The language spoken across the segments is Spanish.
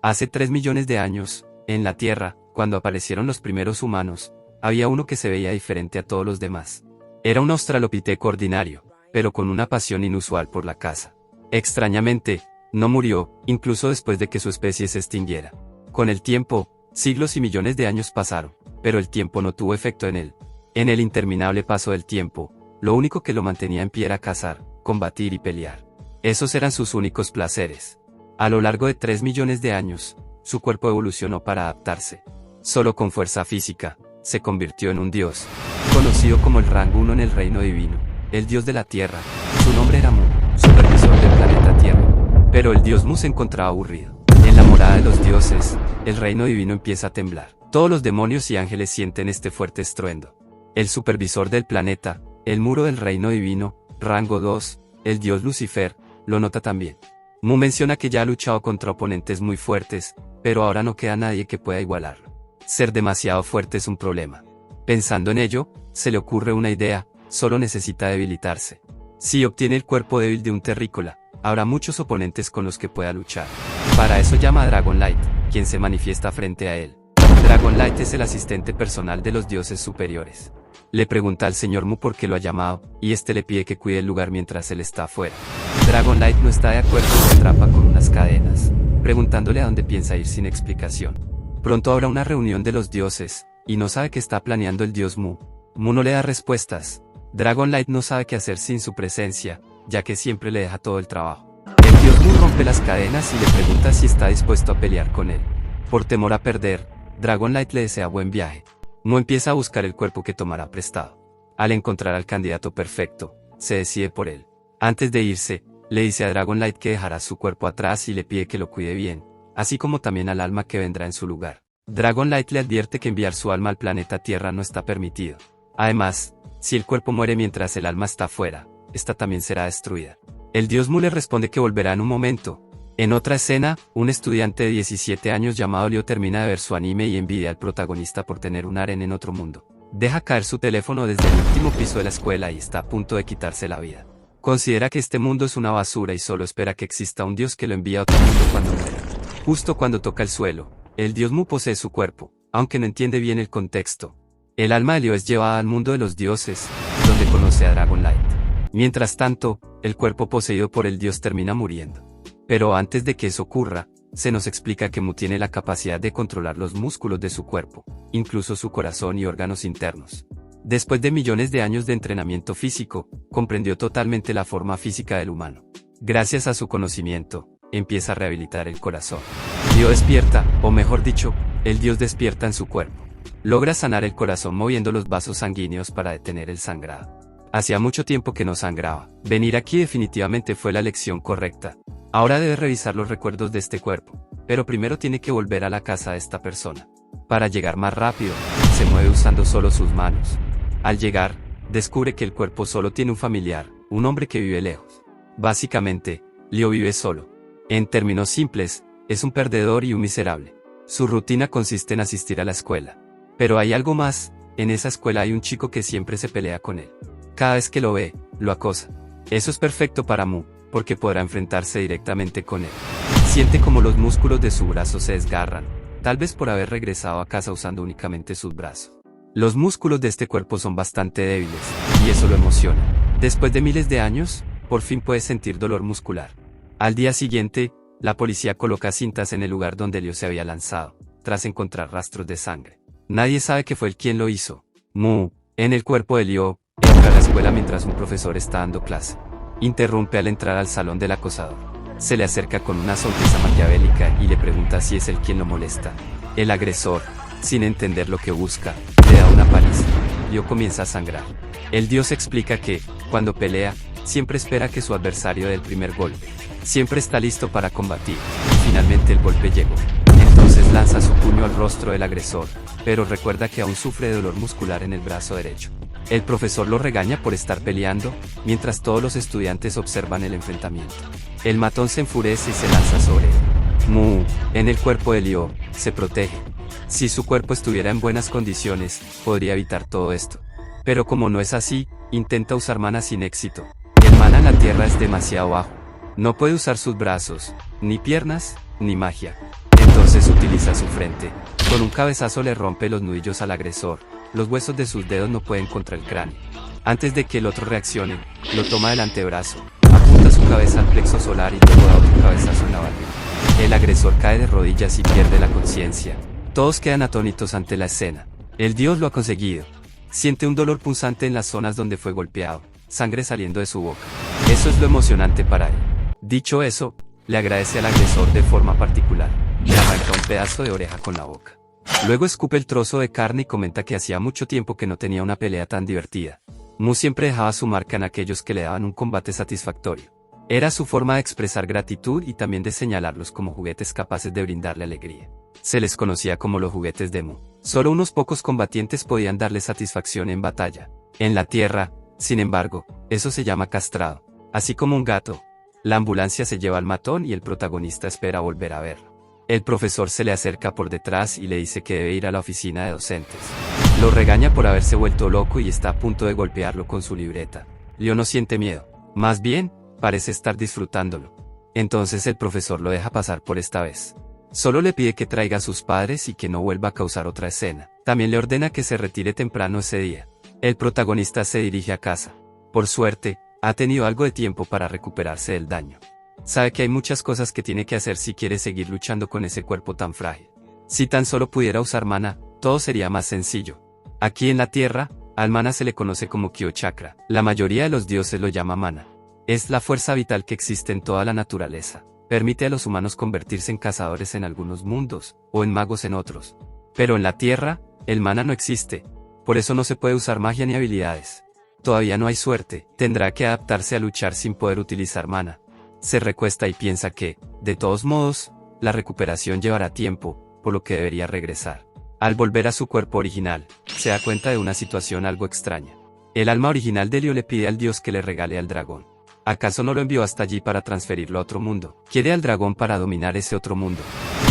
Hace 3 millones de años, en la Tierra, cuando aparecieron los primeros humanos, había uno que se veía diferente a todos los demás. Era un australopiteco ordinario, pero con una pasión inusual por la caza. Extrañamente, no murió, incluso después de que su especie se extinguiera. Con el tiempo, siglos y millones de años pasaron, pero el tiempo no tuvo efecto en él. En el interminable paso del tiempo, lo único que lo mantenía en pie era cazar, combatir y pelear. Esos eran sus únicos placeres. A lo largo de 3 millones de años, su cuerpo evolucionó para adaptarse. Solo con fuerza física, se convirtió en un dios, conocido como el rango 1 en el reino divino, el dios de la tierra. Su nombre era Mu, supervisor del planeta Tierra. Pero el dios Mu se encontraba aburrido. En la morada de los dioses, el reino divino empieza a temblar. Todos los demonios y ángeles sienten este fuerte estruendo. El supervisor del planeta, el muro del reino divino, rango 2, el dios Lucifer, lo nota también. Mu menciona que ya ha luchado contra oponentes muy fuertes, pero ahora no queda nadie que pueda igualarlo. Ser demasiado fuerte es un problema. Pensando en ello, se le ocurre una idea: solo necesita debilitarse. Si obtiene el cuerpo débil de un terrícola, habrá muchos oponentes con los que pueda luchar. Para eso llama a Dragonlight, quien se manifiesta frente a él. Dragonlight es el asistente personal de los dioses superiores. Le pregunta al señor Mu por qué lo ha llamado, y este le pide que cuide el lugar mientras él está afuera. Dragonlight no está de acuerdo y se atrapa con unas cadenas, preguntándole a dónde piensa ir sin explicación. Pronto habrá una reunión de los dioses, y no sabe qué está planeando el dios Mu. Mu no le da respuestas. Dragonlight no sabe qué hacer sin su presencia, ya que siempre le deja todo el trabajo. El dios Mu rompe las cadenas y le pregunta si está dispuesto a pelear con él. Por temor a perder, Dragonlight le desea buen viaje. Mu empieza a buscar el cuerpo que tomará prestado. Al encontrar al candidato perfecto, se decide por él. Antes de irse, le dice a Dragonlight que dejará su cuerpo atrás y le pide que lo cuide bien, así como también al alma que vendrá en su lugar. Dragonlight le advierte que enviar su alma al planeta Tierra no está permitido. Además, si el cuerpo muere mientras el alma está fuera, esta también será destruida. El dios Mu le responde que volverá en un momento. En otra escena, un estudiante de 17 años llamado Leo termina de ver su anime y envidia al protagonista por tener un harén en otro mundo. Deja caer su teléfono desde el último piso de la escuela y está a punto de quitarse la vida. Considera que este mundo es una basura y solo espera que exista un dios que lo envíe a otro mundo cuando muera. Justo cuando toca el suelo, el dios Mu posee su cuerpo, aunque no entiende bien el contexto. El alma de Leo es llevada al mundo de los dioses, donde conoce a Dragonlight. Mientras tanto, el cuerpo poseído por el dios termina muriendo. Pero antes de que eso ocurra, se nos explica que Mu tiene la capacidad de controlar los músculos de su cuerpo, incluso su corazón y órganos internos. Después de millones de años de entrenamiento físico, comprendió totalmente la forma física del humano. Gracias a su conocimiento, empieza a rehabilitar el corazón. Leo despierta, o mejor dicho, el dios despierta en su cuerpo. Logra sanar el corazón moviendo los vasos sanguíneos para detener el sangrado. Hacía mucho tiempo que no sangraba. Venir aquí definitivamente fue la elección correcta. Ahora debe revisar los recuerdos de este cuerpo, pero primero tiene que volver a la casa de esta persona. Para llegar más rápido, se mueve usando solo sus manos. Al llegar, descubre que el cuerpo solo tiene un familiar, un hombre que vive lejos. Básicamente, Leo vive solo. En términos simples, es un perdedor y un miserable. Su rutina consiste en asistir a la escuela. Pero hay algo más: en esa escuela hay un chico que siempre se pelea con él. Cada vez que lo ve, lo acosa. Eso es perfecto para Mu, porque podrá enfrentarse directamente con él. Siente como los músculos de su brazo se desgarran, tal vez por haber regresado a casa usando únicamente sus brazos. Los músculos de este cuerpo son bastante débiles, y eso lo emociona. Después de miles de años, por fin puede sentir dolor muscular. Al día siguiente, la policía coloca cintas en el lugar donde Leo se había lanzado, tras encontrar rastros de sangre. Nadie sabe que fue él quien lo hizo. Mu, en el cuerpo de Leo, entra a la escuela mientras un profesor está dando clase. Interrumpe al entrar al salón del acosador. Se le acerca con una sonrisa maquiavélica y le pregunta si es él quien lo molesta. El agresor, sin entender lo que busca, le da una paliza. Leo comienza a sangrar. El dios explica que, cuando pelea, siempre espera que su adversario dé el primer golpe. Siempre está listo para combatir. Finalmente el golpe llegó. Entonces lanza su puño al rostro del agresor, pero recuerda que aún sufre de dolor muscular en el brazo derecho. El profesor lo regaña por estar peleando, mientras todos los estudiantes observan el enfrentamiento. El matón se enfurece y se lanza sobre él. Mu, en el cuerpo de Leo, se protege. Si su cuerpo estuviera en buenas condiciones, podría evitar todo esto. Pero como no es así, intenta usar mana sin éxito. El mana en la tierra es demasiado bajo. No puede usar sus brazos, ni piernas, ni magia. Entonces Entonces utiliza su frente. Con un cabezazo le rompe los nudillos al agresor. Los huesos de sus dedos no pueden contra el cráneo. Antes de que el otro reaccione, lo toma del antebrazo, apunta su cabeza al plexo solar y luego da otro cabezazo en la barriga. El agresor cae de rodillas y pierde la conciencia. Todos quedan atónitos ante la escena. El dios lo ha conseguido. Siente un dolor punzante en las zonas donde fue golpeado, sangre saliendo de su boca. Eso es lo emocionante para él. Dicho eso, le agradece al agresor de forma particular. Le arranca un pedazo de oreja con la boca. Luego escupe el trozo de carne y comenta que hacía mucho tiempo que no tenía una pelea tan divertida. Mu siempre dejaba su marca en aquellos que le daban un combate satisfactorio. Era su forma de expresar gratitud y también de señalarlos como juguetes capaces de brindarle alegría. Se les conocía como los juguetes de Mu. Solo unos pocos combatientes podían darle satisfacción en batalla. En la tierra, sin embargo, eso se llama castrado. Así como un gato. La ambulancia se lleva al matón y el protagonista espera volver a verlo. El profesor se le acerca por detrás y le dice que debe ir a la oficina de docentes. Lo regaña por haberse vuelto loco y está a punto de golpearlo con su libreta. Leo no siente miedo. Más bien, parece estar disfrutándolo. Entonces el profesor lo deja pasar por esta vez. Solo le pide que traiga a sus padres y que no vuelva a causar otra escena. También le ordena que se retire temprano ese día. El protagonista se dirige a casa. Por suerte, ha tenido algo de tiempo para recuperarse del daño. Sabe que hay muchas cosas que tiene que hacer si quiere seguir luchando con ese cuerpo tan frágil. Si tan solo pudiera usar mana, todo sería más sencillo. Aquí en la tierra, al mana se le conoce como Kyo Chakra. La mayoría de los dioses lo llama mana. Es la fuerza vital que existe en toda la naturaleza. Permite a los humanos convertirse en cazadores en algunos mundos, o en magos en otros. Pero en la tierra, el mana no existe. Por eso no se puede usar magia ni habilidades. Todavía no hay suerte, tendrá que adaptarse a luchar sin poder utilizar mana. Se recuesta y piensa que, de todos modos, la recuperación llevará tiempo, por lo que debería regresar. Al volver a su cuerpo original, se da cuenta de una situación algo extraña. El alma original de Leo le pide al dios que le regale al dragón. ¿Acaso no lo envió hasta allí para transferirlo a otro mundo? Quiere al dragón para dominar ese otro mundo.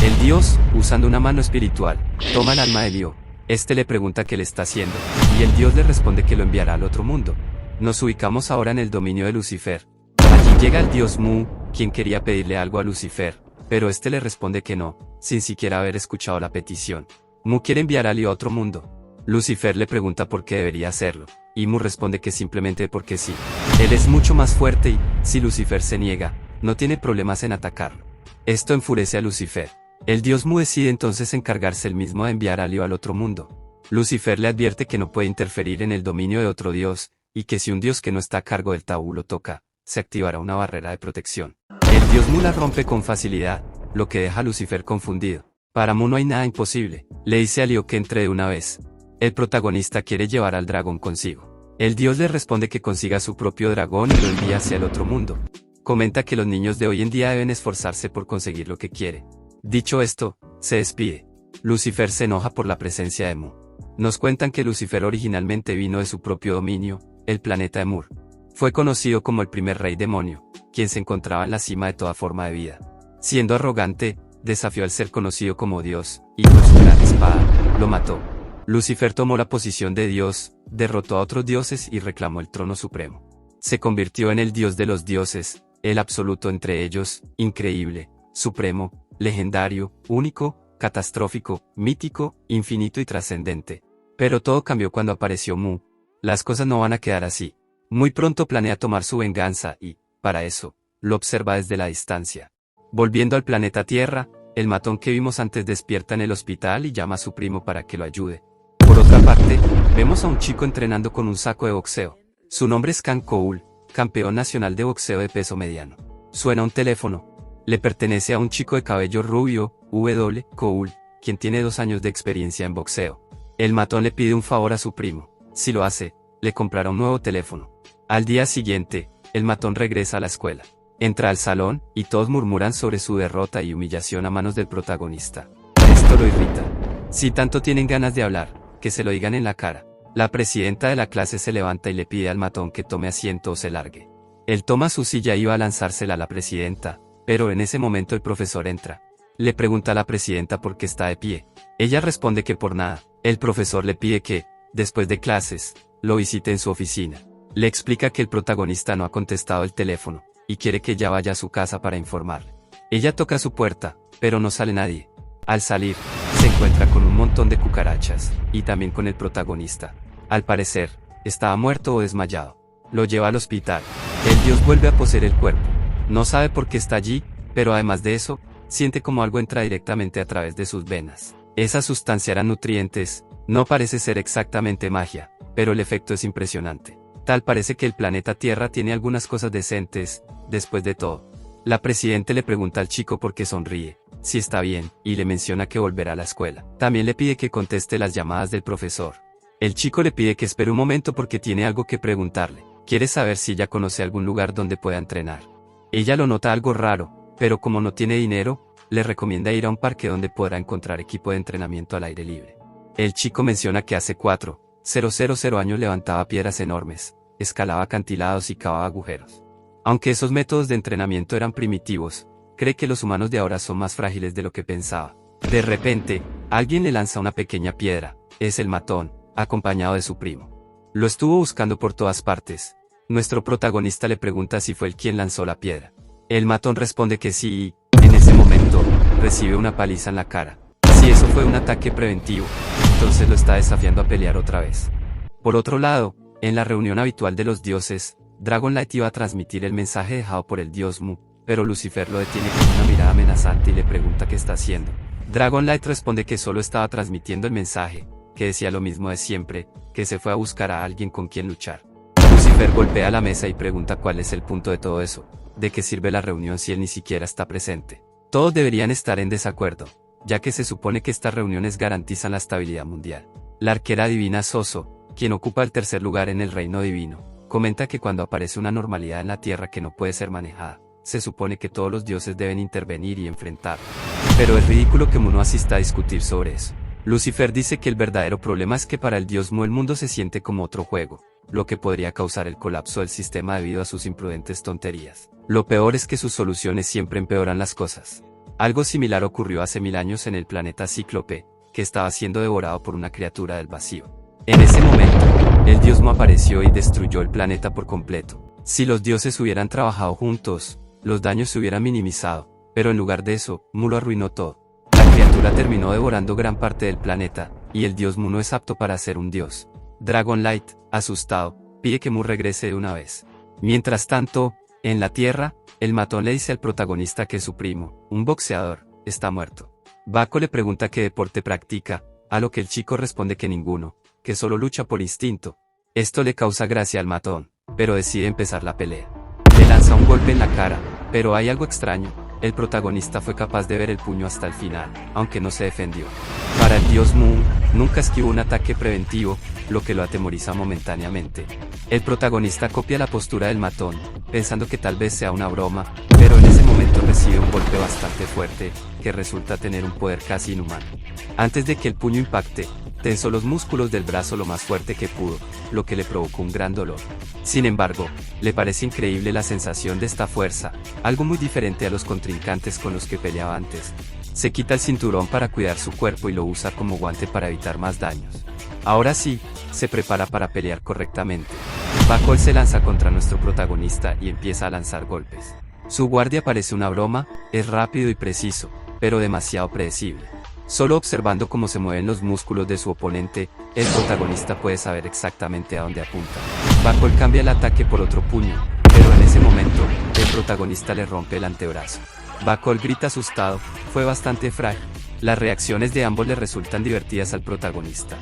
El dios, usando una mano espiritual, toma el alma de Leo. Este le pregunta qué le está haciendo, y el dios le responde que lo enviará al otro mundo. Nos ubicamos ahora en el dominio de Lucifer. Allí llega el dios Mu, quien quería pedirle algo a Lucifer, pero este le responde que no, sin siquiera haber escuchado la petición. Mu quiere enviar a Leo a otro mundo. Lucifer le pregunta por qué debería hacerlo, y Mu responde que simplemente porque sí. Él es mucho más fuerte y, si Lucifer se niega, no tiene problemas en atacarlo. Esto enfurece a Lucifer. El dios Mu decide entonces encargarse él mismo de enviar a Leo al otro mundo. Lucifer le advierte que no puede interferir en el dominio de otro dios, y que si un dios que no está a cargo del tabú lo toca, se activará una barrera de protección. El dios Mu la rompe con facilidad, lo que deja a Lucifer confundido. Para Mu no hay nada imposible, le dice a Leo que entre de una vez. El protagonista quiere llevar al dragón consigo. El dios le responde que consiga su propio dragón y lo envía hacia el otro mundo. Comenta que los niños de hoy en día deben esforzarse por conseguir lo que quiere. Dicho esto, se despide. Lucifer se enoja por la presencia de Mu. Nos cuentan que Lucifer originalmente vino de su propio dominio, el planeta Emur. Fue conocido como el primer rey demonio, quien se encontraba en la cima de toda forma de vida. Siendo arrogante, desafió al ser conocido como Dios, y con su gran espada, lo mató. Lucifer tomó la posición de Dios, derrotó a otros dioses y reclamó el trono supremo. Se convirtió en el Dios de los dioses, el absoluto entre ellos, increíble, supremo, legendario, único, catastrófico, mítico, infinito y trascendente. Pero todo cambió cuando apareció Mu. Las cosas no van a quedar así. Muy pronto planea tomar su venganza y, para eso, lo observa desde la distancia. Volviendo al planeta Tierra, el matón que vimos antes despierta en el hospital y llama a su primo para que lo ayude. Por otra parte, vemos a un chico entrenando con un saco de boxeo. Su nombre es Kang Koul, campeón nacional de boxeo de peso mediano. Suena un teléfono. Le pertenece a un chico de cabello rubio, W. Koul, quien tiene 2 años de experiencia en boxeo. El matón le pide un favor a su primo. Si lo hace, le comprará un nuevo teléfono. Al día siguiente, el matón regresa a la escuela. Entra al salón, y todos murmuran sobre su derrota y humillación a manos del protagonista. Esto lo irrita. Si tanto tienen ganas de hablar, que se lo digan en la cara. La presidenta de la clase se levanta y le pide al matón que tome asiento o se largue. Él toma su silla y va a lanzársela a la presidenta, pero en ese momento el profesor entra. Le pregunta a la presidenta por qué está de pie. Ella responde que por nada. El profesor le pide que, después de clases, lo visite en su oficina. Le explica que el protagonista no ha contestado el teléfono, y quiere que ella vaya a su casa para informarle. Ella toca su puerta, pero no sale nadie. Al salir, se encuentra con un montón de cucarachas, y también con el protagonista. Al parecer, estaba muerto o desmayado. Lo lleva al hospital. El dios vuelve a poseer el cuerpo. No sabe por qué está allí, pero además de eso, siente como algo entra directamente a través de sus venas. Esa sustancia eran nutrientes, no parece ser exactamente magia, pero el efecto es impresionante. Tal parece que el planeta Tierra tiene algunas cosas decentes, después de todo. La presidente le pregunta al chico por qué sonríe, si está bien, y le menciona que volverá a la escuela. También le pide que conteste las llamadas del profesor. El chico le pide que espere un momento porque tiene algo que preguntarle. Quiere saber si ella conoce algún lugar donde pueda entrenar. Ella lo nota algo raro, pero como no tiene dinero, le recomienda ir a un parque donde podrá encontrar equipo de entrenamiento al aire libre. El chico menciona que hace 4,000 años levantaba piedras enormes, escalaba acantilados y cavaba agujeros. Aunque esos métodos de entrenamiento eran primitivos, cree que los humanos de ahora son más frágiles de lo que pensaba. De repente, alguien le lanza una pequeña piedra, es el matón, acompañado de su primo. Lo estuvo buscando por todas partes. Nuestro protagonista le pregunta si fue él quien lanzó la piedra. El matón responde que sí y, en ese momento, recibe una paliza en la cara. Si eso fue un ataque preventivo, entonces lo está desafiando a pelear otra vez. Por otro lado, en la reunión habitual de los dioses, Dragonlight iba a transmitir el mensaje dejado por el dios Mu, pero Lucifer lo detiene con una mirada amenazante y le pregunta qué está haciendo. Dragonlight responde que solo estaba transmitiendo el mensaje, que decía lo mismo de siempre, que se fue a buscar a alguien con quien luchar. Lucifer golpea la mesa y pregunta cuál es el punto de todo eso, de qué sirve la reunión si él ni siquiera está presente. Todos deberían estar en desacuerdo, ya que se supone que estas reuniones garantizan la estabilidad mundial. La arquera divina Soso, quien ocupa el tercer lugar en el reino divino, comenta que cuando aparece una normalidad en la Tierra que no puede ser manejada, se supone que todos los dioses deben intervenir y enfrentarla. Pero es ridículo que Mu no asista a discutir sobre eso. Lucifer dice que el verdadero problema es que para el dios Mu el mundo se siente como otro juego, lo que podría causar el colapso del sistema debido a sus imprudentes tonterías. Lo peor es que sus soluciones siempre empeoran las cosas. Algo similar ocurrió hace 1000 años en el planeta Cíclope, que estaba siendo devorado por una criatura del vacío. En ese momento, el dios Mu apareció y destruyó el planeta por completo. Si los dioses hubieran trabajado juntos, los daños se hubieran minimizado, pero en lugar de eso, Mu lo arruinó todo. La criatura terminó devorando gran parte del planeta, y el dios Mu no es apto para ser un dios. Dragonlight, asustado, pide que Mu regrese de una vez. Mientras tanto, en la Tierra, el matón le dice al protagonista que su primo, un boxeador, está muerto. Baco le pregunta qué deporte practica, a lo que el chico responde que ninguno, que solo lucha por instinto. Esto le causa gracia al matón, pero decide empezar la pelea. Le lanza un golpe en la cara, pero hay algo extraño. El protagonista fue capaz de ver el puño hasta el final, aunque no se defendió. Para el dios Mu, nunca esquivó un ataque preventivo, lo que lo atemoriza momentáneamente. El protagonista copia la postura del matón, pensando que tal vez sea una broma, pero en ese momento recibe un golpe bastante fuerte, que resulta tener un poder casi inhumano. Antes de que el puño impacte, tensó los músculos del brazo lo más fuerte que pudo, lo que le provocó un gran dolor. Sin embargo, le parece increíble la sensación de esta fuerza, algo muy diferente a los contrincantes con los que peleaba antes. Se quita el cinturón para cuidar su cuerpo y lo usa como guante para evitar más daños. Ahora sí, se prepara para pelear correctamente. Bacol se lanza contra nuestro protagonista y empieza a lanzar golpes. Su guardia parece una broma, es rápido y preciso, pero demasiado predecible. Solo observando cómo se mueven los músculos de su oponente, el protagonista puede saber exactamente a dónde apunta. Bacol cambia el ataque por otro puño, pero en ese momento, el protagonista le rompe el antebrazo. Bacol grita asustado, fue bastante frágil. Las reacciones de ambos le resultan divertidas al protagonista.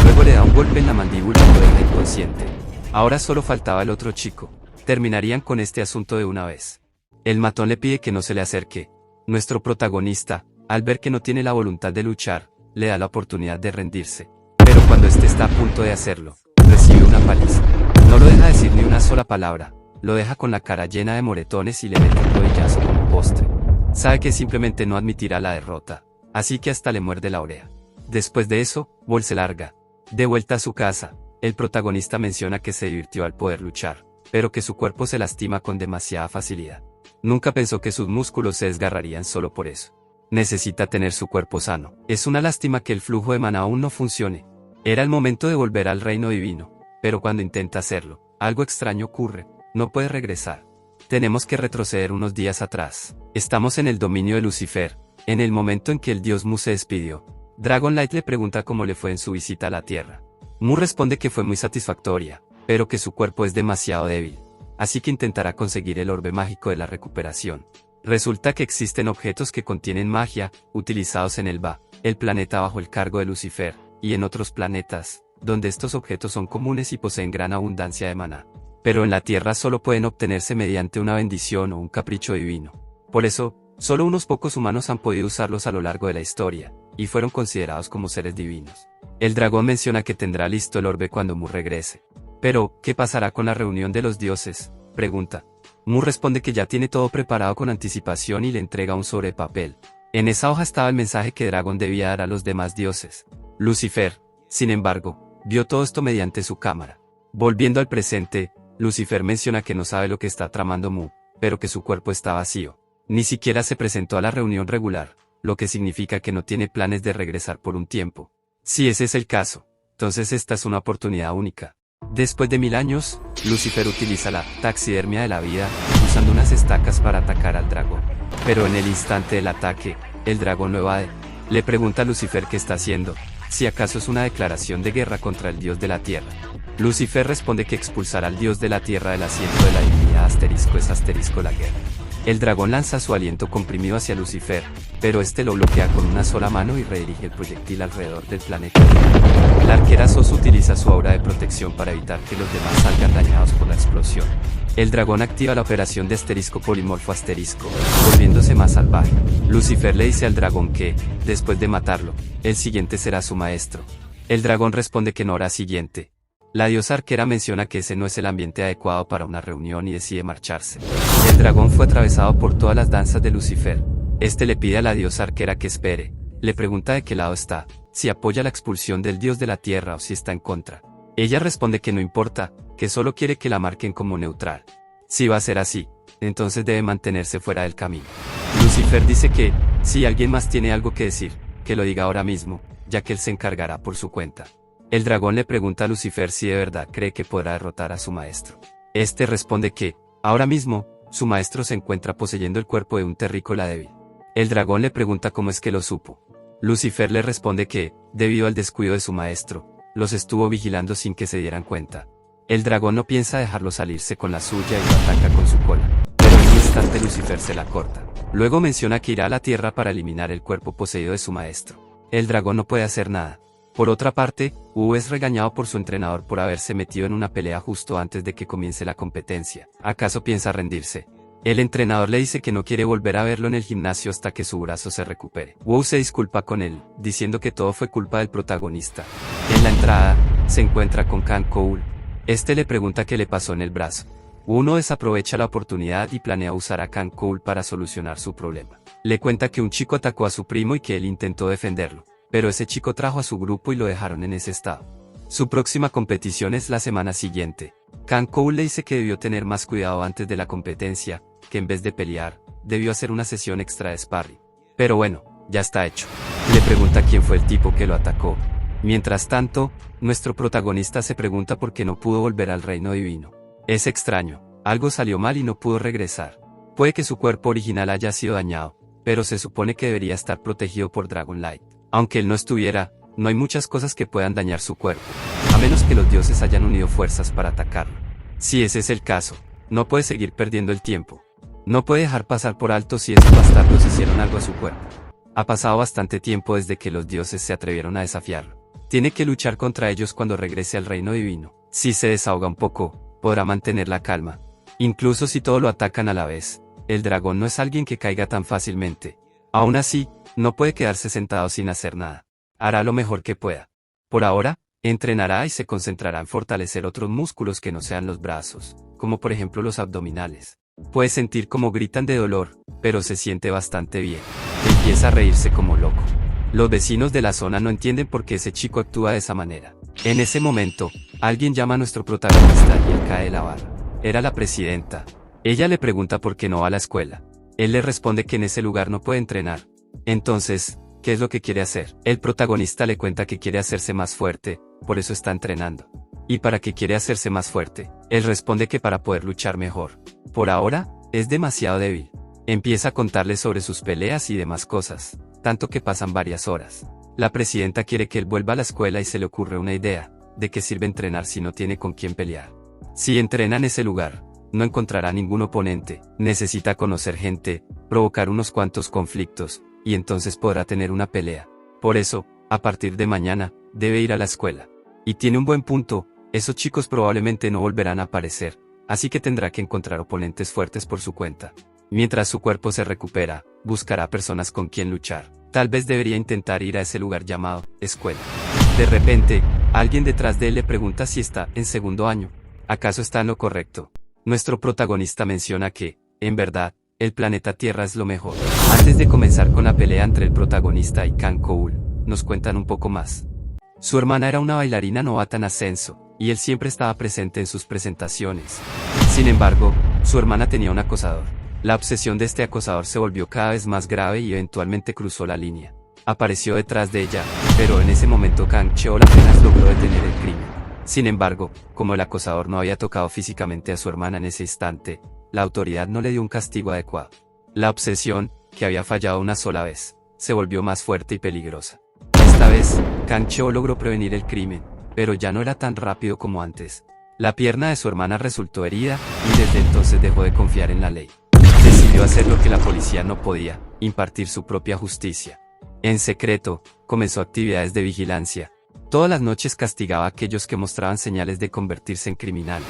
Luego le da un golpe en la mandíbula y lo deja inconsciente. Ahora solo faltaba el otro chico. Terminarían con este asunto de una vez. El matón le pide que no se le acerque. Nuestro protagonista, al ver que no tiene la voluntad de luchar, le da la oportunidad de rendirse. Pero cuando este está a punto de hacerlo, recibe una paliza. No lo deja decir ni una sola palabra, lo deja con la cara llena de moretones y le mete un rodillazo como postre. Sabe que simplemente no admitirá la derrota, así que hasta le muerde la oreja. Después de eso, Bol se larga. De vuelta a su casa, el protagonista menciona que se divirtió al poder luchar, pero que su cuerpo se lastima con demasiada facilidad. Nunca pensó que sus músculos se desgarrarían solo por eso. Necesita tener su cuerpo sano. Es una lástima que el flujo de maná aún no funcione. Era el momento de volver al reino divino, pero cuando intenta hacerlo, algo extraño ocurre, no puede regresar. Tenemos que retroceder unos días atrás. Estamos en el dominio de Lucifer, En el momento en que el dios Mu se despidió, Dragonlight le pregunta cómo le fue en su visita a la Tierra. Mu responde que fue muy satisfactoria, pero que su cuerpo es demasiado débil, así que intentará conseguir el orbe mágico de la recuperación. Resulta que existen objetos que contienen magia, utilizados en el Ba, el planeta bajo el cargo de Lucifer, y en otros planetas, donde estos objetos son comunes y poseen gran abundancia de maná. Pero en la Tierra solo pueden obtenerse mediante una bendición o un capricho divino. Por eso, solo unos pocos humanos han podido usarlos a lo largo de la historia, y fueron considerados como seres divinos. El dragón menciona que tendrá listo el orbe cuando Mu regrese. Pero, ¿qué pasará con la reunión de los dioses?, pregunta. Mu responde que ya tiene todo preparado con anticipación y le entrega un sobre papel. En esa hoja estaba el mensaje que Dragon debía dar a los demás dioses. Lucifer, sin embargo, vio todo esto mediante su cámara. Volviendo al presente, Lucifer menciona que no sabe lo que está tramando Mu, pero que su cuerpo está vacío. Ni siquiera se presentó a la reunión regular, lo que significa que no tiene planes de regresar por un tiempo. Si ese es el caso, entonces esta es una oportunidad única. Después de 1000 años, Lucifer utiliza la taxidermia de la vida, usando unas estacas para atacar al dragón. Pero en el instante del ataque, el dragón lo evade. Le pregunta a Lucifer qué está haciendo, si acaso es una declaración de guerra contra el dios de la tierra. Lucifer responde que expulsar al dios de la tierra del asiento de la divinidad asterisco es asterisco la guerra. El dragón lanza su aliento comprimido hacia Lucifer, pero este lo bloquea con una sola mano y redirige el proyectil alrededor del planeta. La arquera Sos utiliza su aura de protección para evitar que los demás salgan dañados por la explosión. El dragón activa la operación de asterisco polimorfo asterisco, volviéndose más salvaje. Lucifer le dice al dragón que, después de matarlo, el siguiente será su maestro. El dragón responde que no hará siguiente. La diosa arquera menciona que ese no es el ambiente adecuado para una reunión y decide marcharse. El dragón fue atravesado por todas las danzas de Lucifer. Este le pide a la diosa arquera que espere, le pregunta de qué lado está, si apoya la expulsión del dios de la tierra o si está en contra. Ella responde que no importa, que solo quiere que la marquen como neutral. Si va a ser así, entonces debe mantenerse fuera del camino. Lucifer dice que, si alguien más tiene algo que decir, que lo diga ahora mismo, ya que él se encargará por su cuenta. El dragón le pregunta a Lucifer si de verdad cree que podrá derrotar a su maestro. Este responde que, ahora mismo, su maestro se encuentra poseyendo el cuerpo de un terrícola débil. El dragón le pregunta cómo es que lo supo. Lucifer le responde que, debido al descuido de su maestro, los estuvo vigilando sin que se dieran cuenta. El dragón no piensa dejarlo salirse con la suya y lo ataca con su cola. Pero en un instante Lucifer se la corta. Luego menciona que irá a la tierra para eliminar el cuerpo poseído de su maestro. El dragón no puede hacer nada. Por otra parte, Wu es regañado por su entrenador por haberse metido en una pelea justo antes de que comience la competencia. ¿Acaso piensa rendirse? El entrenador le dice que no quiere volver a verlo en el gimnasio hasta que su brazo se recupere. Wu se disculpa con él, diciendo que todo fue culpa del protagonista. En la entrada, se encuentra con Kang Cole. Este le pregunta qué le pasó en el brazo. Wu no desaprovecha la oportunidad y planea usar a Kang Cole para solucionar su problema. Le cuenta que un chico atacó a su primo y que él intentó defenderlo. Pero ese chico trajo a su grupo y lo dejaron en ese estado. Su próxima competición es la semana siguiente. Kang Cole le dice que debió tener más cuidado antes de la competencia, que en vez de pelear, debió hacer una sesión extra de sparring. Pero bueno, ya está hecho. Le pregunta quién fue el tipo que lo atacó. Mientras tanto, nuestro protagonista se pregunta por qué no pudo volver al reino divino. Es extraño, algo salió mal y no pudo regresar. Puede que su cuerpo original haya sido dañado, pero se supone que debería estar protegido por Dragonlight. Aunque él no estuviera, no hay muchas cosas que puedan dañar su cuerpo, a menos que los dioses hayan unido fuerzas para atacarlo. Si ese es el caso, no puede seguir perdiendo el tiempo. No puede dejar pasar por alto si esos bastardos hicieron algo a su cuerpo. Ha pasado bastante tiempo desde que los dioses se atrevieron a desafiarlo. Tiene que luchar contra ellos cuando regrese al reino divino. Si se desahoga un poco, podrá mantener la calma. Incluso si todos lo atacan a la vez, el dragón no es alguien que caiga tan fácilmente. Aún así, no puede quedarse sentado sin hacer nada. Hará lo mejor que pueda. Por ahora, entrenará y se concentrará en fortalecer otros músculos que no sean los brazos, como por ejemplo los abdominales. Puede sentir como gritan de dolor, pero se siente bastante bien. Empieza a reírse como loco. Los vecinos de la zona no entienden por qué ese chico actúa de esa manera. En ese momento, alguien llama a nuestro protagonista y él cae de la barra. Era la presidenta. Ella le pregunta por qué no va a la escuela. Él le responde que en ese lugar no puede entrenar. Entonces, ¿qué es lo que quiere hacer? El protagonista le cuenta que quiere hacerse más fuerte, por eso está entrenando. ¿Y para qué quiere hacerse más fuerte? Él responde que para poder luchar mejor. Por ahora, es demasiado débil. Empieza a contarle sobre sus peleas y demás cosas, tanto que pasan varias horas. La presidenta quiere que él vuelva a la escuela y se le ocurre una idea: ¿de qué sirve entrenar si no tiene con quién pelear? Si entrena en ese lugar, no encontrará ningún oponente, necesita conocer gente, provocar unos cuantos conflictos, y entonces podrá tener una pelea. Por eso, a partir de mañana, debe ir a la escuela. Y tiene un buen punto, esos chicos probablemente no volverán a aparecer, así que tendrá que encontrar oponentes fuertes por su cuenta. Mientras su cuerpo se recupera, buscará personas con quien luchar. Tal vez debería intentar ir a ese lugar llamado escuela. De repente, alguien detrás de él le pregunta si está en segundo año. ¿Acaso está en lo correcto? Nuestro protagonista menciona que, en verdad, el planeta Tierra es lo mejor. Antes de comenzar con la pelea entre el protagonista y Kang Cole, nos cuentan un poco más. Su hermana era una bailarina novata en ascenso, y él siempre estaba presente en sus presentaciones. Sin embargo, su hermana tenía un acosador. La obsesión de este acosador se volvió cada vez más grave y eventualmente cruzó la línea. Apareció detrás de ella, pero en ese momento Kang Cheol apenas logró detener el crimen. Sin embargo, como el acosador no había tocado físicamente a su hermana en ese instante, la autoridad no le dio un castigo adecuado. La obsesión, que había fallado una sola vez, se volvió más fuerte y peligrosa. Esta vez, Kang Cheol logró prevenir el crimen, pero ya no era tan rápido como antes. La pierna de su hermana resultó herida, y desde entonces dejó de confiar en la ley. Decidió hacer lo que la policía no podía: impartir su propia justicia. En secreto, comenzó actividades de vigilancia. Todas las noches castigaba a aquellos que mostraban señales de convertirse en criminales.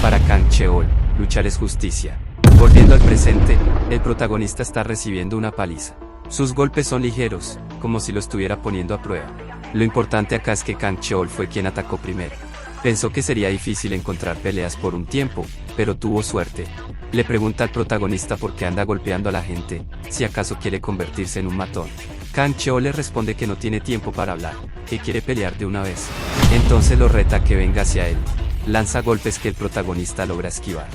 Para Kang Cheol, luchar es justicia. Volviendo al presente, el protagonista está recibiendo una paliza. Sus golpes son ligeros, como si lo estuviera poniendo a prueba. Lo importante acá es que Kang Cheol fue quien atacó primero. Pensó que sería difícil encontrar peleas por un tiempo, pero tuvo suerte. Le pregunta al protagonista por qué anda golpeando a la gente, si acaso quiere convertirse en un matón. Kang Cheol le responde que no tiene tiempo para hablar, que quiere pelear de una vez. Entonces lo reta a que venga hacia él. Lanza golpes que el protagonista logra esquivar.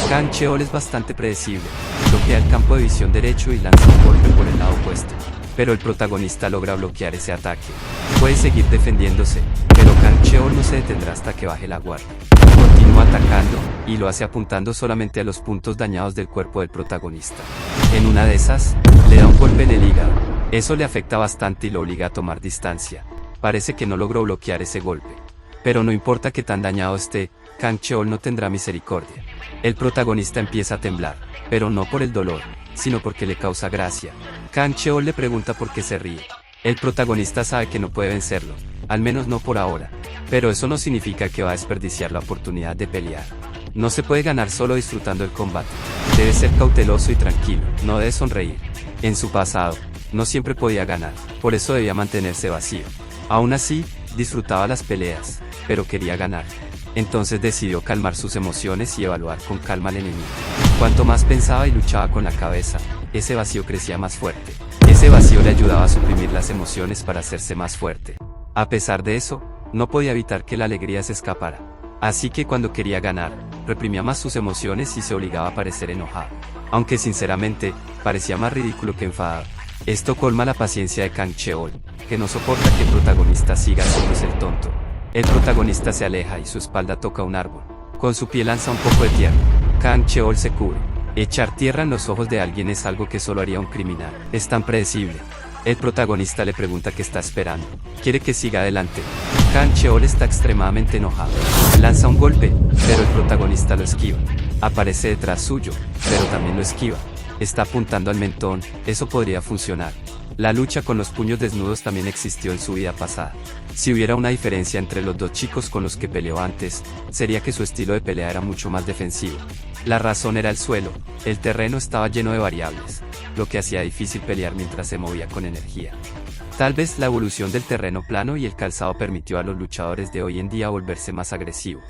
Kang Cheol es bastante predecible, bloquea el campo de visión derecho y lanza un golpe por el lado opuesto. Pero el protagonista logra bloquear ese ataque. Puede seguir defendiéndose, pero Kang Cheol no se detendrá hasta que baje la guardia. Continúa atacando, y lo hace apuntando solamente a los puntos dañados del cuerpo del protagonista. En una de esas, le da un golpe en el hígado. Eso le afecta bastante y lo obliga a tomar distancia. Parece que no logró bloquear ese golpe. Pero no importa que tan dañado esté, Kang Cheol no tendrá misericordia. El protagonista empieza a temblar, pero no por el dolor, sino porque le causa gracia. Kang Cheol le pregunta por qué se ríe. El protagonista sabe que no puede vencerlo, al menos no por ahora. Pero eso no significa que va a desperdiciar la oportunidad de pelear. No se puede ganar solo disfrutando el combate. Debe ser cauteloso y tranquilo, no debe sonreír. En su pasado, no siempre podía ganar, por eso debía mantenerse vacío. Aún así, disfrutaba las peleas, pero quería ganar. Entonces decidió calmar sus emociones y evaluar con calma al enemigo. Cuanto más pensaba y luchaba con la cabeza, ese vacío crecía más fuerte. Ese vacío le ayudaba a suprimir las emociones para hacerse más fuerte. A pesar de eso, no podía evitar que la alegría se escapara. Así que cuando quería ganar, reprimía más sus emociones y se obligaba a parecer enojado. Aunque sinceramente, parecía más ridículo que enfadado. Esto colma la paciencia de Kang Cheol, que no soporta que el protagonista siga haciéndose el tonto. El protagonista se aleja y su espalda toca un árbol. Con su pie lanza un poco de tierra. Kang Cheol se cubre. Echar tierra en los ojos de alguien es algo que solo haría un criminal. Es tan predecible. El protagonista le pregunta qué está esperando. Quiere que siga adelante. Kang Cheol está extremadamente enojado. Lanza un golpe, pero el protagonista lo esquiva. Aparece detrás suyo, pero también lo esquiva. Está apuntando al mentón, eso podría funcionar. La lucha con los puños desnudos también existió en su vida pasada. Si hubiera una diferencia entre los dos chicos con los que peleó antes, sería que su estilo de pelea era mucho más defensivo. La razón era el suelo, el terreno estaba lleno de variables, lo que hacía difícil pelear mientras se movía con energía. Tal vez la evolución del terreno plano y el calzado permitió a los luchadores de hoy en día volverse más agresivos.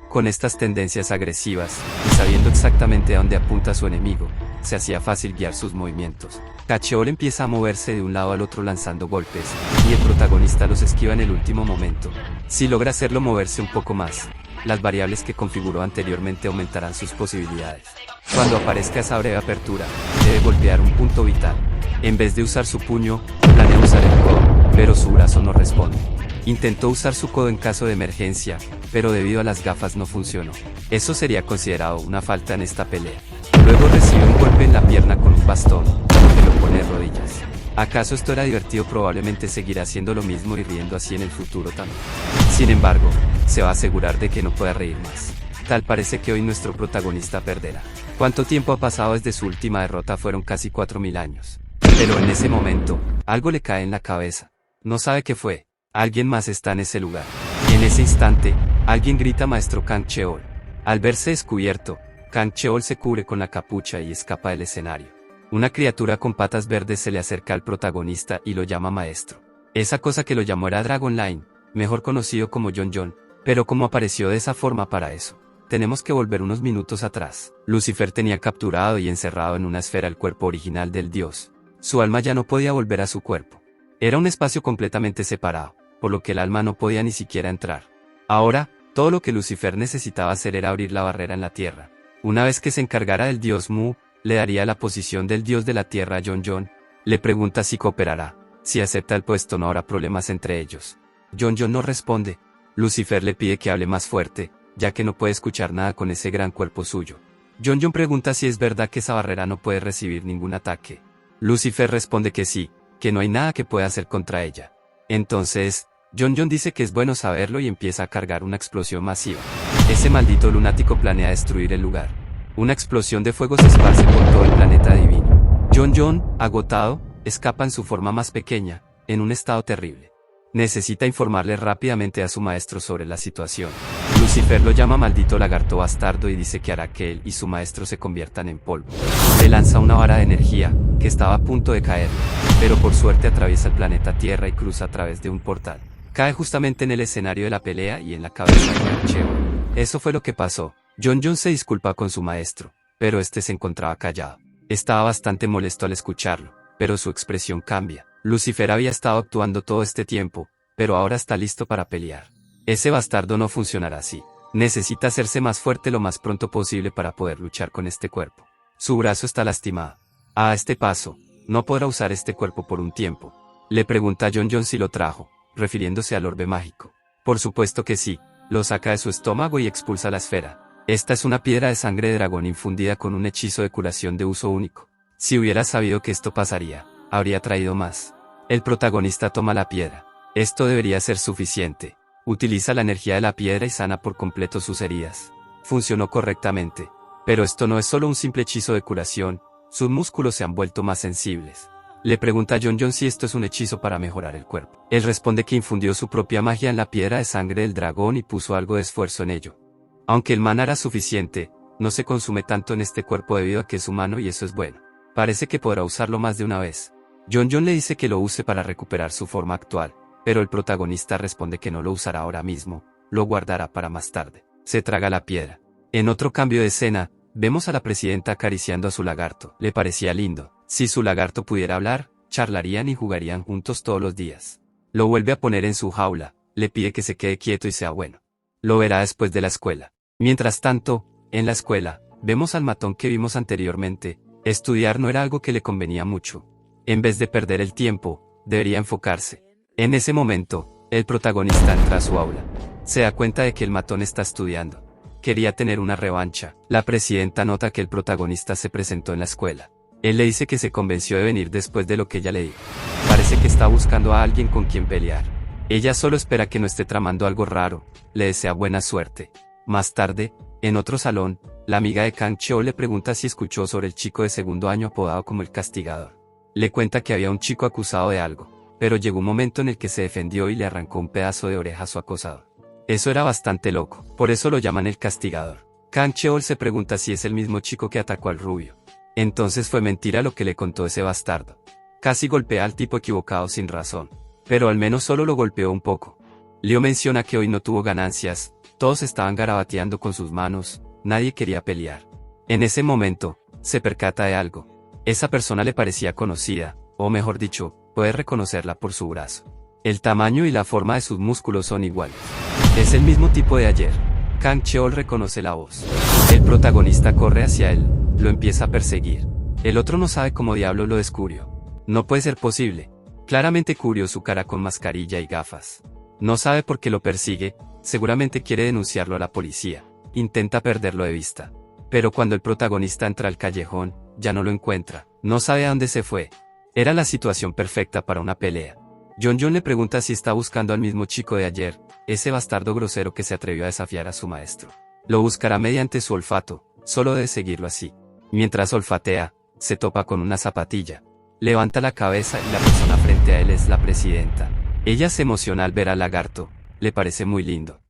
Con estas tendencias agresivas, y sabiendo exactamente a dónde apunta su enemigo, se hacía fácil guiar sus movimientos. Kang Cheol empieza a moverse de un lado al otro lanzando golpes, y el protagonista los esquiva en el último momento. Si logra hacerlo moverse un poco más, las variables que configuró anteriormente aumentarán sus posibilidades. Cuando aparezca esa breve apertura, debe golpear un punto vital. En vez de usar su puño, planea usar el codo, pero su brazo no responde. Intentó usar su codo en caso de emergencia, pero debido a las gafas no funcionó. Eso sería considerado una falta en esta pelea. Luego recibe un golpe en la pierna con un bastón, lo que lo pone de rodillas. ¿Acaso esto era divertido? Probablemente seguirá haciendo lo mismo y riendo así en el futuro también. Sin embargo, se va a asegurar de que no pueda reír más. Tal parece que hoy nuestro protagonista perderá. ¿Cuánto tiempo ha pasado desde su última derrota? Fueron casi 4000 años. Pero en ese momento, algo le cae en la cabeza. No sabe qué fue. Alguien más está en ese lugar. En ese instante, alguien grita: Maestro Kang Cheol. Al verse descubierto, Kang Cheol se cubre con la capucha y escapa del escenario. Una criatura con patas verdes se le acerca al protagonista y lo llama maestro. Esa cosa que lo llamó era Dragonline, mejor conocido como Jon Jon, pero ¿cómo apareció de esa forma para eso? Tenemos que volver unos minutos atrás. Lucifer tenía capturado y encerrado en una esfera el cuerpo original del dios. Su alma ya no podía volver a su cuerpo. Era un espacio completamente separado, por lo que el alma no podía ni siquiera entrar. Ahora, todo lo que Lucifer necesitaba hacer era abrir la barrera en la tierra. Una vez que se encargara del dios Mu, le daría la posición del dios de la tierra a Jon Jon. Le pregunta si cooperará. Si acepta el puesto no habrá problemas entre ellos. Jon Jon no responde. Lucifer le pide que hable más fuerte, ya que no puede escuchar nada con ese gran cuerpo suyo. Jon Jon pregunta si es verdad que esa barrera no puede recibir ningún ataque. Lucifer responde que sí, que no hay nada que pueda hacer contra ella. Entonces, Jon Jon dice que es bueno saberlo y empieza a cargar una explosión masiva. Ese maldito lunático planea destruir el lugar. Una explosión de fuego se esparce por todo el planeta divino. Jon Jon, agotado, escapa en su forma más pequeña, en un estado terrible. Necesita informarle rápidamente a su maestro sobre la situación. Lucifer lo llama maldito lagarto bastardo y dice que hará que él y su maestro se conviertan en polvo. Le lanza una vara de energía, que estaba a punto de caer, pero por suerte atraviesa el planeta Tierra y cruza a través de un portal. Cae justamente en el escenario de la pelea y en la cabeza de Kang Cheol. Eso fue lo que pasó. Jon Jon se disculpa con su maestro, pero este se encontraba callado. Estaba bastante molesto al escucharlo, pero su expresión cambia. Lucifer había estado actuando todo este tiempo, pero ahora está listo para pelear. Ese bastardo no funcionará así. Necesita hacerse más fuerte lo más pronto posible para poder luchar con este cuerpo. Su brazo está lastimado. A este paso, no podrá usar este cuerpo por un tiempo. Le pregunta a Jon Jon si lo trajo, refiriéndose al orbe mágico. Por supuesto que sí, lo saca de su estómago y expulsa la esfera. Esta es una piedra de sangre de dragón infundida con un hechizo de curación de uso único. Si hubiera sabido que esto pasaría, habría traído más. El protagonista toma la piedra. Esto debería ser suficiente. Utiliza la energía de la piedra y sana por completo sus heridas. Funcionó correctamente. Pero esto no es solo un simple hechizo de curación, sus músculos se han vuelto más sensibles. Le pregunta a Jon Jon si esto es un hechizo para mejorar el cuerpo. Él responde que infundió su propia magia en la piedra de sangre del dragón y puso algo de esfuerzo en ello. Aunque el mana era suficiente, no se consume tanto en este cuerpo debido a que es humano y eso es bueno. Parece que podrá usarlo más de una vez. Jon Jon le dice que lo use para recuperar su forma actual, pero el protagonista responde que no lo usará ahora mismo, lo guardará para más tarde. Se traga la piedra. En otro cambio de escena, vemos a la presidenta acariciando a su lagarto. Le parecía lindo. Si su lagarto pudiera hablar, charlarían y jugarían juntos todos los días. Lo vuelve a poner en su jaula, le pide que se quede quieto y sea bueno. Lo verá después de la escuela. Mientras tanto, en la escuela, vemos al matón que vimos anteriormente. Estudiar no era algo que le convenía mucho. En vez de perder el tiempo, debería enfocarse. En ese momento, el protagonista entra a su aula. Se da cuenta de que el matón está estudiando. Quería tener una revancha. La presidenta nota que el protagonista se presentó en la escuela. Él le dice que se convenció de venir después de lo que ella le dijo. Parece que está buscando a alguien con quien pelear. Ella solo espera que no esté tramando algo raro. Le desea buena suerte. Más tarde, en otro salón, la amiga de Kang Cheol le pregunta si escuchó sobre el chico de segundo año apodado como el Castigador. Le cuenta que había un chico acusado de algo, pero llegó un momento en el que se defendió y le arrancó un pedazo de oreja a su acosador. Eso era bastante loco, por eso lo llaman el Castigador. Kang Cheol se pregunta si es el mismo chico que atacó al rubio. Entonces fue mentira lo que le contó ese bastardo. Casi golpea al tipo equivocado sin razón, pero al menos solo lo golpeó un poco. Leo menciona que hoy no tuvo ganancias, todos estaban garabateando con sus manos, nadie quería pelear. En ese momento, se percata de algo. Esa persona le parecía conocida, o mejor dicho, puede reconocerla por su brazo. El tamaño y la forma de sus músculos son iguales. Es el mismo tipo de ayer. Kang Cheol reconoce la voz. El protagonista corre hacia él, lo empieza a perseguir. El otro no sabe cómo diablo lo descubrió. No puede ser posible. Claramente cubrió su cara con mascarilla y gafas. No sabe por qué lo persigue, seguramente quiere denunciarlo a la policía. Intenta perderlo de vista. Pero cuando el protagonista entra al callejón, ya no lo encuentra, no sabe a dónde se fue. Era la situación perfecta para una pelea. John le pregunta si está buscando al mismo chico de ayer, ese bastardo grosero que se atrevió a desafiar a su maestro. Lo buscará mediante su olfato, solo debe seguirlo así. Mientras olfatea, se topa con una zapatilla. Levanta la cabeza y la persona frente a él es la presidenta. Ella se emociona al ver al lagarto, le parece muy lindo.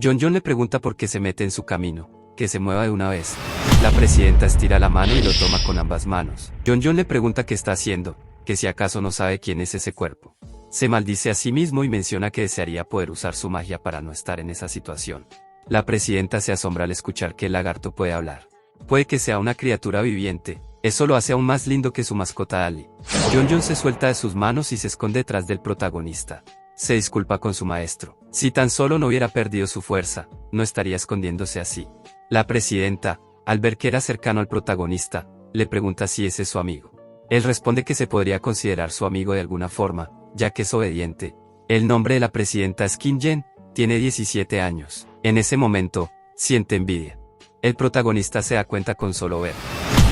John le pregunta por qué se mete en su camino, que se mueva de una vez. La presidenta estira la mano y lo toma con ambas manos. John le pregunta qué está haciendo, que si acaso no sabe quién es ese cuerpo. Se maldice a sí mismo y menciona que desearía poder usar su magia para no estar en esa situación. La presidenta se asombra al escuchar que el lagarto puede hablar. Puede que sea una criatura viviente, eso lo hace aún más lindo que su mascota Ali. John se suelta de sus manos y se esconde detrás del protagonista. Se disculpa con su maestro. Si tan solo no hubiera perdido su fuerza, no estaría escondiéndose así. La presidenta, al ver que era cercano al protagonista, le pregunta si ese es su amigo. Él responde que se podría considerar su amigo de alguna forma, ya que es obediente. El nombre de la presidenta es Kim Jen, tiene 17 años. En ese momento, siente envidia. El protagonista se da cuenta con solo ver.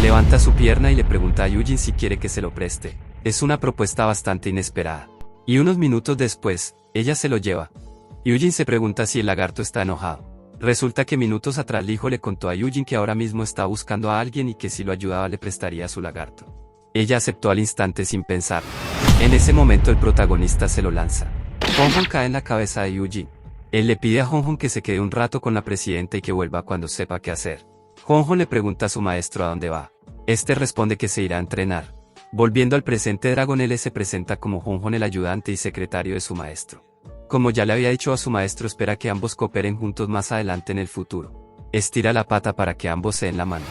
Levanta su pierna y le pregunta a Yujin si quiere que se lo preste. Es una propuesta bastante inesperada. Y unos minutos después, ella se lo lleva. Yujin se pregunta si el lagarto está enojado. Resulta que minutos atrás el hijo le contó a Yujin que ahora mismo está buscando a alguien y que si lo ayudaba le prestaría a su lagarto. Ella aceptó al instante sin pensarlo. En ese momento el protagonista se lo lanza. Honghon cae en la cabeza de Yujin. Él le pide a Honghon que se quede un rato con la presidenta y que vuelva cuando sepa qué hacer. Honghon le pregunta a su maestro a dónde va. Este responde que se irá a entrenar. Volviendo al presente, Dragon L se presenta como Honghon, el ayudante y secretario de su maestro. Como ya le había dicho a su maestro, espera que ambos cooperen juntos más adelante en el futuro. Estira la pata para que ambos se den la mano.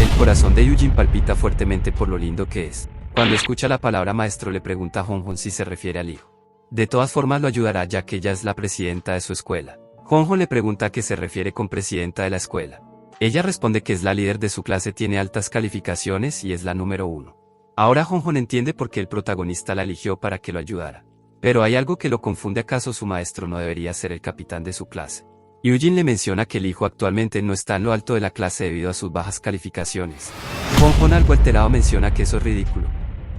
El corazón de Yujin palpita fuertemente por lo lindo que es. Cuando escucha la palabra maestro le pregunta a Honghon si se refiere al hijo. De todas formas lo ayudará ya que ella es la presidenta de su escuela. Honghon le pregunta a qué se refiere con presidenta de la escuela. Ella responde que es la líder de su clase, tiene altas calificaciones y es la número 1. Ahora Honghon entiende por qué el protagonista la eligió para que lo ayudara. Pero hay algo que lo confunde, ¿acaso su maestro no debería ser el capitán de su clase? Yujin le menciona que el hijo actualmente no está en lo alto de la clase debido a sus bajas calificaciones. Honghon, algo alterado, menciona que eso es ridículo.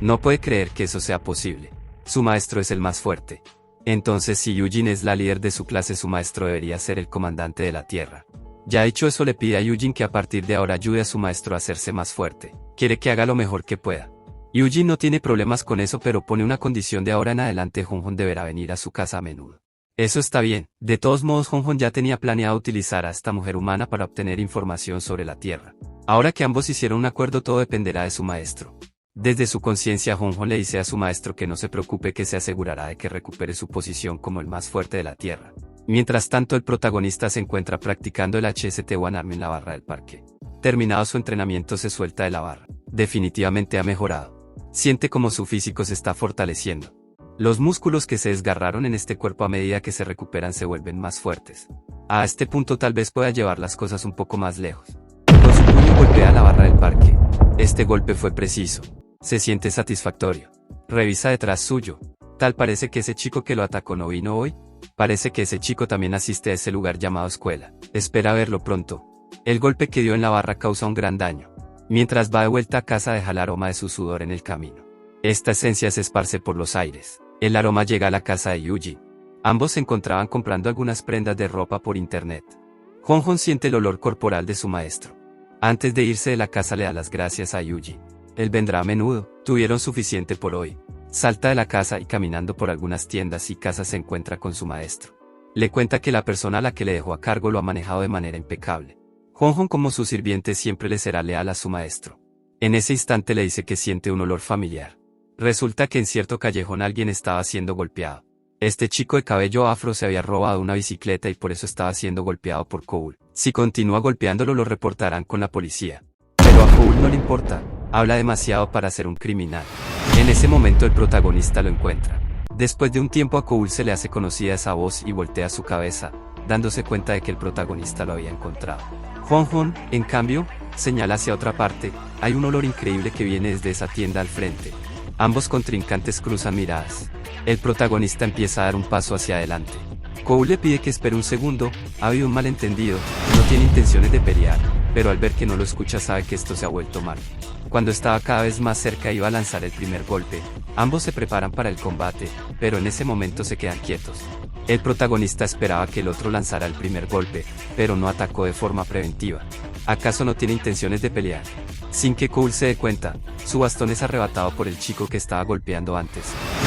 No puede creer que eso sea posible. Su maestro es el más fuerte. Entonces, si Yujin es la líder de su clase, su maestro debería ser el comandante de la Tierra. Ya dicho eso, le pide a Yujin que a partir de ahora ayude a su maestro a hacerse más fuerte. Quiere que haga lo mejor que pueda. Yujin no tiene problemas con eso, pero pone una condición: de ahora en adelante Honghon deberá venir a su casa a menudo. Eso está bien. De todos modos, Honghon ya tenía planeado utilizar a esta mujer humana para obtener información sobre la Tierra. Ahora que ambos hicieron un acuerdo, todo dependerá de su maestro. Desde su conciencia, Honghon le dice a su maestro que no se preocupe, que se asegurará de que recupere su posición como el más fuerte de la Tierra. Mientras tanto, el protagonista se encuentra practicando el HST One Arm en la barra del parque. Terminado su entrenamiento, se suelta de la barra. Definitivamente ha mejorado. Siente como su físico se está fortaleciendo. Los músculos que se desgarraron en este cuerpo a medida que se recuperan se vuelven más fuertes. A este punto tal vez pueda llevar las cosas un poco más lejos. Con su puño golpea la barra del parque. Este golpe fue preciso. Se siente satisfactorio. Revisa detrás suyo. Tal parece que ese chico que lo atacó no vino hoy. Parece que ese chico también asiste a ese lugar llamado escuela. Espera verlo pronto. El golpe que dio en la barra causa un gran daño. Mientras va de vuelta a casa, deja el aroma de su sudor en el camino. Esta esencia se esparce por los aires. El aroma llega a la casa de Yujin. Ambos se encontraban comprando algunas prendas de ropa por internet. Honghon siente el olor corporal de su maestro. Antes de irse de la casa le da las gracias a Yujin. Él vendrá a menudo. Tuvieron suficiente por hoy. Salta de la casa y caminando por algunas tiendas y casas se encuentra con su maestro. Le cuenta que la persona a la que le dejó a cargo lo ha manejado de manera impecable. Honghon, como su sirviente, siempre le será leal a su maestro. En ese instante le dice que siente un olor familiar. Resulta que en cierto callejón alguien estaba siendo golpeado. Este chico de cabello afro se había robado una bicicleta y por eso estaba siendo golpeado por Cole. Si continúa golpeándolo lo reportarán con la policía. Pero a Cole no le importa. Habla demasiado para ser un criminal. En ese momento el protagonista lo encuentra. Después de un tiempo a Cole se le hace conocida esa voz y voltea su cabeza, dándose cuenta de que el protagonista lo había encontrado. Honghon, en cambio, señala hacia otra parte. Hay un olor increíble que viene desde esa tienda al frente. Ambos contrincantes cruzan miradas. El protagonista empieza a dar un paso hacia adelante. Cole le pide que espere un segundo. Ha habido un malentendido. No tiene intenciones de pelear, pero al ver que no lo escucha sabe que esto se ha vuelto mal. Cuando estaba cada vez más cerca iba a lanzar el primer golpe. Ambos se preparan para el combate, pero en ese momento se quedan quietos. El protagonista esperaba que el otro lanzara el primer golpe, pero no atacó de forma preventiva. ¿Acaso no tiene intenciones de pelear? Sin que Cole se dé cuenta, su bastón es arrebatado por el chico que estaba golpeando antes.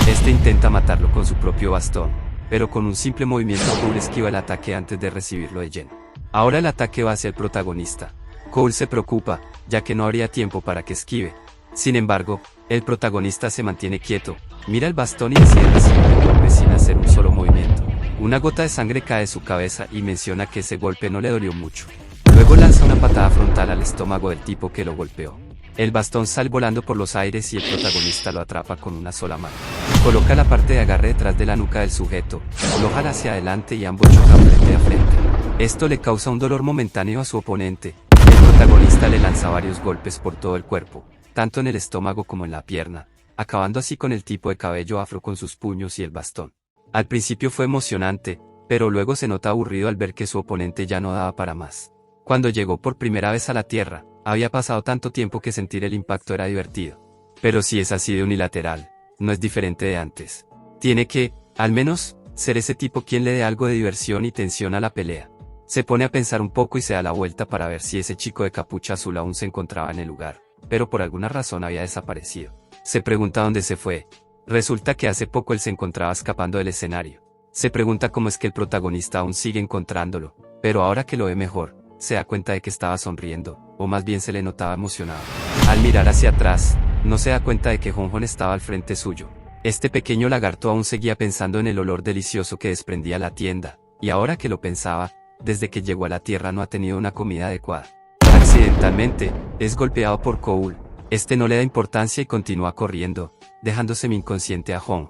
Este intenta matarlo con su propio bastón, pero con un simple movimiento Cole esquiva el ataque antes de recibirlo de lleno. Ahora el ataque va hacia el protagonista. Cole se preocupa, ya que no habría tiempo para que esquive. Sin embargo, el protagonista se mantiene quieto, mira el bastón y decide recibir el golpe sin hacer un solo movimiento. Una gota de sangre cae de su cabeza y menciona que ese golpe no le dolió mucho. Luego lanza una patada frontal al estómago del tipo que lo golpeó. El bastón sale volando por los aires y el protagonista lo atrapa con una sola mano. Coloca la parte de agarre detrás de la nuca del sujeto, lo jala hacia adelante y ambos chocan frente a frente. Esto le causa un dolor momentáneo a su oponente. El protagonista le lanza varios golpes por todo el cuerpo, tanto en el estómago como en la pierna, acabando así con el tipo de cabello afro con sus puños y el bastón. Al principio fue emocionante, pero luego se nota aburrido al ver que su oponente ya no daba para más. Cuando llegó por primera vez a la Tierra, había pasado tanto tiempo que sentir el impacto era divertido. Pero si es así de unilateral, no es diferente de antes. Tiene que, al menos, ser ese tipo quien le dé algo de diversión y tensión a la pelea. Se pone a pensar un poco y se da la vuelta para ver si ese chico de capucha azul aún se encontraba en el lugar, pero por alguna razón había desaparecido. Se pregunta dónde se fue. Resulta que hace poco él se encontraba escapando del escenario. Se pregunta cómo es que el protagonista aún sigue encontrándolo, pero ahora que lo ve mejor, se da cuenta de que estaba sonriendo, o más bien se le notaba emocionado. Al mirar hacia atrás, no se da cuenta de que Jon estaba al frente suyo. Este pequeño lagarto aún seguía pensando en el olor delicioso que desprendía la tienda, y ahora que lo pensaba, desde que llegó a la Tierra no ha tenido una comida adecuada. Accidentalmente, es golpeado por Cole. Este no le da importancia y continúa corriendo, dejando semi-inconsciente a Jon.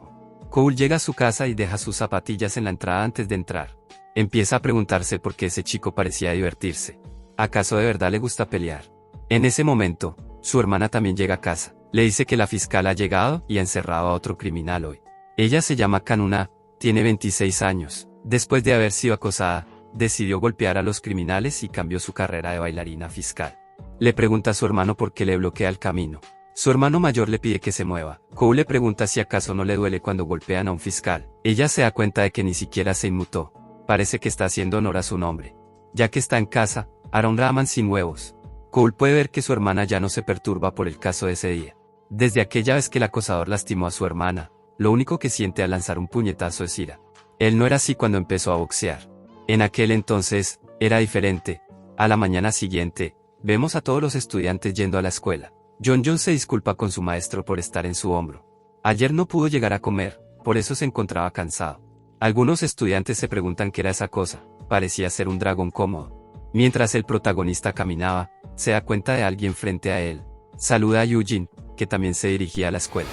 Cole llega a su casa y deja sus zapatillas en la entrada antes de entrar. Empieza a preguntarse por qué ese chico parecía divertirse. ¿Acaso de verdad le gusta pelear? En ese momento, su hermana también llega a casa. Le dice que la fiscal ha llegado y ha encerrado a otro criminal hoy. Ella se llama Kanuna, tiene 26 años. Después de haber sido acosada, decidió golpear a los criminales y cambió su carrera de bailarina fiscal. Le pregunta a su hermano por qué le bloquea el camino. Su hermano mayor le pide que se mueva. Cole le pregunta si acaso no le duele cuando golpean a un fiscal. Ella se da cuenta de que ni siquiera se inmutó. Parece que está haciendo honor a su nombre. Ya que está en casa, hará un ramen sin huevos. Cole puede ver que su hermana ya no se perturba por el caso de ese día. Desde aquella vez que el acosador lastimó a su hermana, lo único que siente al lanzar un puñetazo es ira. Él no era así cuando empezó a boxear. En aquel entonces, era diferente. A la mañana siguiente, vemos a todos los estudiantes yendo a la escuela. Jon se disculpa con su maestro por estar en su hombro. Ayer no pudo llegar a comer, por eso se encontraba cansado. Algunos estudiantes se preguntan qué era esa cosa, parecía ser un dragón cómodo. Mientras el protagonista caminaba, se da cuenta de alguien frente a él. Saluda a Eugene, que también se dirigía a la escuela.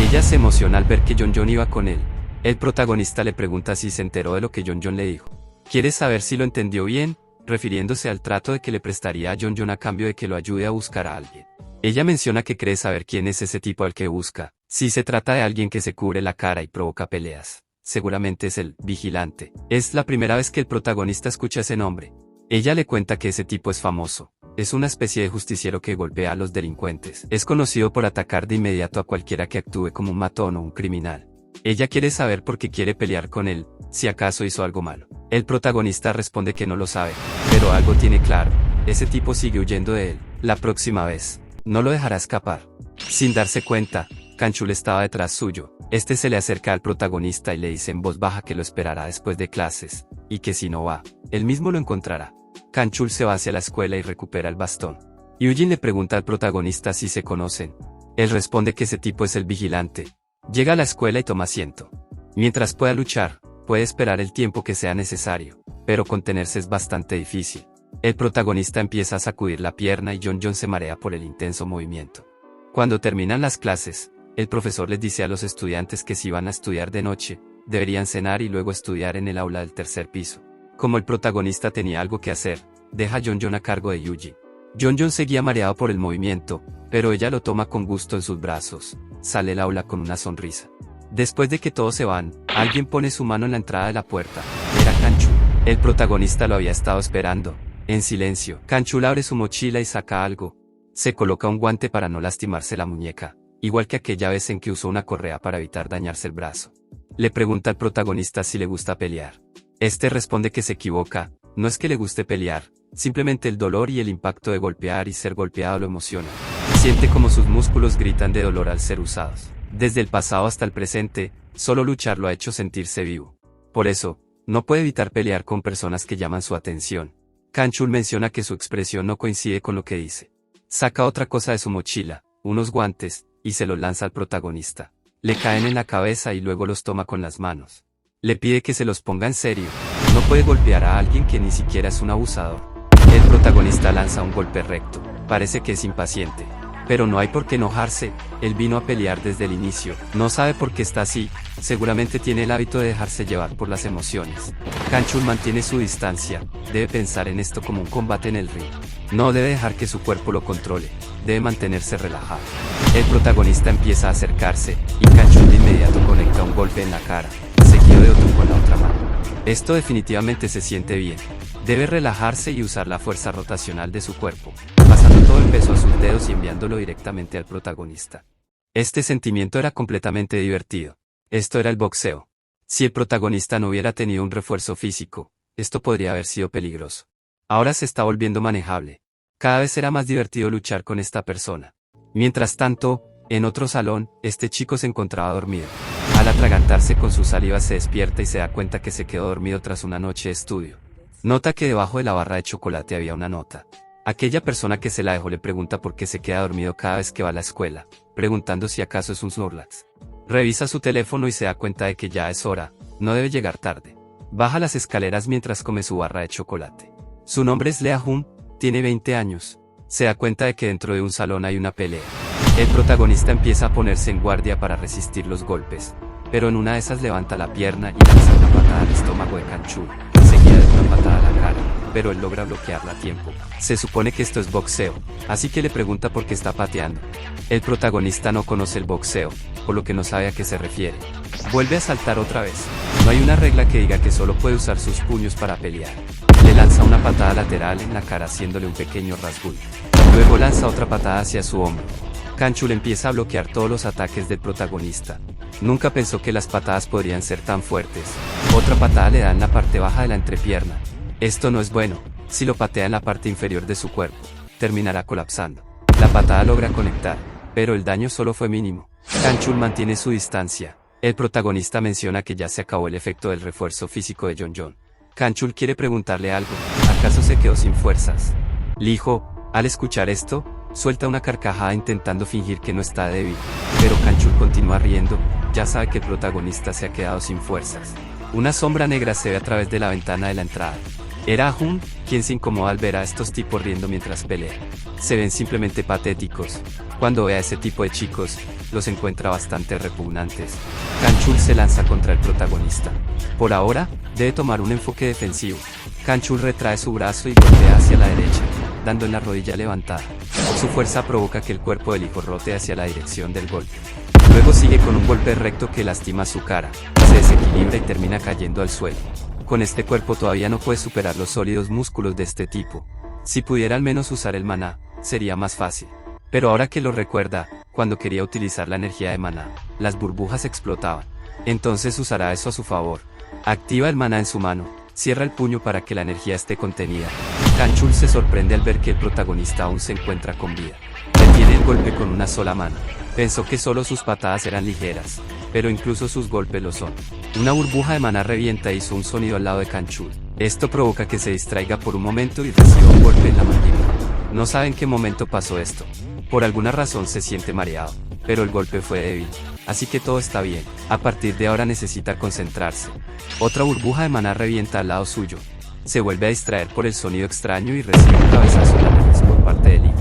Ella se emociona al ver que Jon iba con él. El protagonista le pregunta si se enteró de lo que Jon le dijo. Quiere saber si lo entendió bien, refiriéndose al trato de que le prestaría a Jon a cambio de que lo ayude a buscar a alguien. Ella menciona que cree saber quién es ese tipo al que busca. Si se trata de alguien que se cubre la cara y provoca peleas, seguramente es el vigilante. Es la primera vez que el protagonista escucha ese nombre. Ella le cuenta que ese tipo es famoso. Es una especie de justiciero que golpea a los delincuentes. Es conocido por atacar de inmediato a cualquiera que actúe como un matón o un criminal. Ella quiere saber por qué quiere pelear con él, si acaso hizo algo malo. El protagonista responde que no lo sabe, pero algo tiene claro. Ese tipo sigue huyendo de él. La próxima vez, no lo dejará escapar. Sin darse cuenta, Kanchul estaba detrás suyo. Este se le acerca al protagonista y le dice en voz baja que lo esperará después de clases, y que si no va, él mismo lo encontrará. Kanchul se va hacia la escuela y recupera el bastón. Eugene le pregunta al protagonista si se conocen. Él responde que ese tipo es el vigilante. Llega a la escuela y toma asiento. Mientras pueda luchar, puede esperar el tiempo que sea necesario, pero contenerse es bastante difícil. El protagonista empieza a sacudir la pierna y Jon se marea por el intenso movimiento. Cuando terminan las clases, el profesor les dice a los estudiantes que si van a estudiar de noche, deberían cenar y luego estudiar en el aula del tercer piso. Como el protagonista tenía algo que hacer, deja a Jon a cargo de Eugene. Jon seguía mareado por el movimiento, pero ella lo toma con gusto en sus brazos. Sale del aula con una sonrisa. Después de que todos se van, alguien pone su mano en la entrada de la puerta. Era Kanchul. El protagonista lo había estado esperando. En silencio, Kanchul abre su mochila y saca algo. Se coloca un guante para no lastimarse la muñeca, igual que aquella vez en que usó una correa para evitar dañarse el brazo. Le pregunta al protagonista si le gusta pelear. Este responde que se equivoca, no es que le guste pelear, simplemente el dolor y el impacto de golpear y ser golpeado lo emociona. Siente como sus músculos gritan de dolor al ser usados. Desde el pasado hasta el presente, solo luchar lo ha hecho sentirse vivo. Por eso, no puede evitar pelear con personas que llaman su atención. Kanchul menciona que su expresión no coincide con lo que dice. Saca otra cosa de su mochila, unos guantes, y se los lanza al protagonista. Le caen en la cabeza y luego los toma con las manos. Le pide que se los ponga en serio. No puede golpear a alguien que ni siquiera es un abusador. El protagonista lanza un golpe recto. Parece que es impaciente. Pero no hay por qué enojarse, él vino a pelear desde el inicio, no sabe por qué está así, seguramente tiene el hábito de dejarse llevar por las emociones. Kanchul mantiene su distancia, debe pensar en esto como un combate en el ring. No debe dejar que su cuerpo lo controle, debe mantenerse relajado. El protagonista empieza a acercarse, y Kanchul de inmediato conecta un golpe en la cara, seguido de otro con la otra mano. Esto definitivamente se siente bien. Debe relajarse y usar la fuerza rotacional de su cuerpo, pasando todo el peso a sus dedos y enviándolo directamente al protagonista. Este sentimiento era completamente divertido. Esto era el boxeo. Si el protagonista no hubiera tenido un refuerzo físico, esto podría haber sido peligroso. Ahora se está volviendo manejable. Cada vez era más divertido luchar con esta persona. Mientras tanto, en otro salón, este chico se encontraba dormido. Al atragantarse con su saliva se despierta y se da cuenta que se quedó dormido tras una noche de estudio. Nota que debajo de la barra de chocolate había una nota. Aquella persona que se la dejó le pregunta por qué se queda dormido cada vez que va a la escuela, preguntando si acaso es un Snorlax. Revisa su teléfono y se da cuenta de que ya es hora, no debe llegar tarde. Baja las escaleras mientras come su barra de chocolate. Su nombre es Lea Hun, tiene 20 años. Se da cuenta de que dentro de un salón hay una pelea. El protagonista empieza a ponerse en guardia para resistir los golpes, pero en una de esas levanta la pierna y lanza una patada al estómago de Kanchul, seguida de una patada a la cara, pero él logra bloquearla a tiempo. Se supone que esto es boxeo, así que le pregunta por qué está pateando. El protagonista no conoce el boxeo, por lo que no sabe a qué se refiere. Vuelve a saltar otra vez. No hay una regla que diga que solo puede usar sus puños para pelear. Le lanza una patada lateral en la cara haciéndole un pequeño rasguño. Luego lanza otra patada hacia su hombro. Kanchul empieza a bloquear todos los ataques del protagonista. Nunca pensó que las patadas podrían ser tan fuertes. Otra patada le da en la parte baja de la entrepierna. Esto no es bueno. Si lo patea en la parte inferior de su cuerpo, terminará colapsando. La patada logra conectar, pero el daño solo fue mínimo. Kanchul mantiene su distancia. El protagonista menciona que ya se acabó el efecto del refuerzo físico de Jon. Kanchul quiere preguntarle algo. ¿Acaso se quedó sin fuerzas? Lijo, al escuchar esto, suelta una carcajada intentando fingir que no está débil. Pero Kanchul continúa riendo, ya sabe que el protagonista se ha quedado sin fuerzas. Una sombra negra se ve a través de la ventana de la entrada. Era Ahun, quien se incomoda al ver a estos tipos riendo mientras pelean. Se ven simplemente patéticos. Cuando ve a ese tipo de chicos, los encuentra bastante repugnantes. Kanchul se lanza contra el protagonista. Por ahora, debe tomar un enfoque defensivo. Kanchul retrae su brazo y golpea hacia la derecha, dando en la rodilla levantada. Su fuerza provoca que el cuerpo del hijo rote hacia la dirección del golpe. Luego sigue con un golpe recto que lastima su cara, se desequilibra y termina cayendo al suelo. Con este cuerpo todavía no puede superar los sólidos músculos de este tipo. Si pudiera al menos usar el maná, sería más fácil. Pero ahora que lo recuerda, cuando quería utilizar la energía de maná, las burbujas explotaban. Entonces usará eso a su favor. Activa el maná en su mano, cierra el puño para que la energía esté contenida. Kanchul se sorprende al ver que el protagonista aún se encuentra con vida. Detiene el golpe con una sola mano. Pensó que solo sus patadas eran ligeras, pero incluso sus golpes lo son. Una burbuja de maná revienta e hizo un sonido al lado de Kanchul. Esto provoca que se distraiga por un momento y reciba un golpe en la mandíbula. No sabe en qué momento pasó esto. Por alguna razón se siente mareado, pero el golpe fue débil, así que todo está bien. A partir de ahora necesita concentrarse. Otra burbuja de maná revienta al lado suyo. Se vuelve a distraer por el sonido extraño y recibe un cabezazo en la nariz por parte de Lee,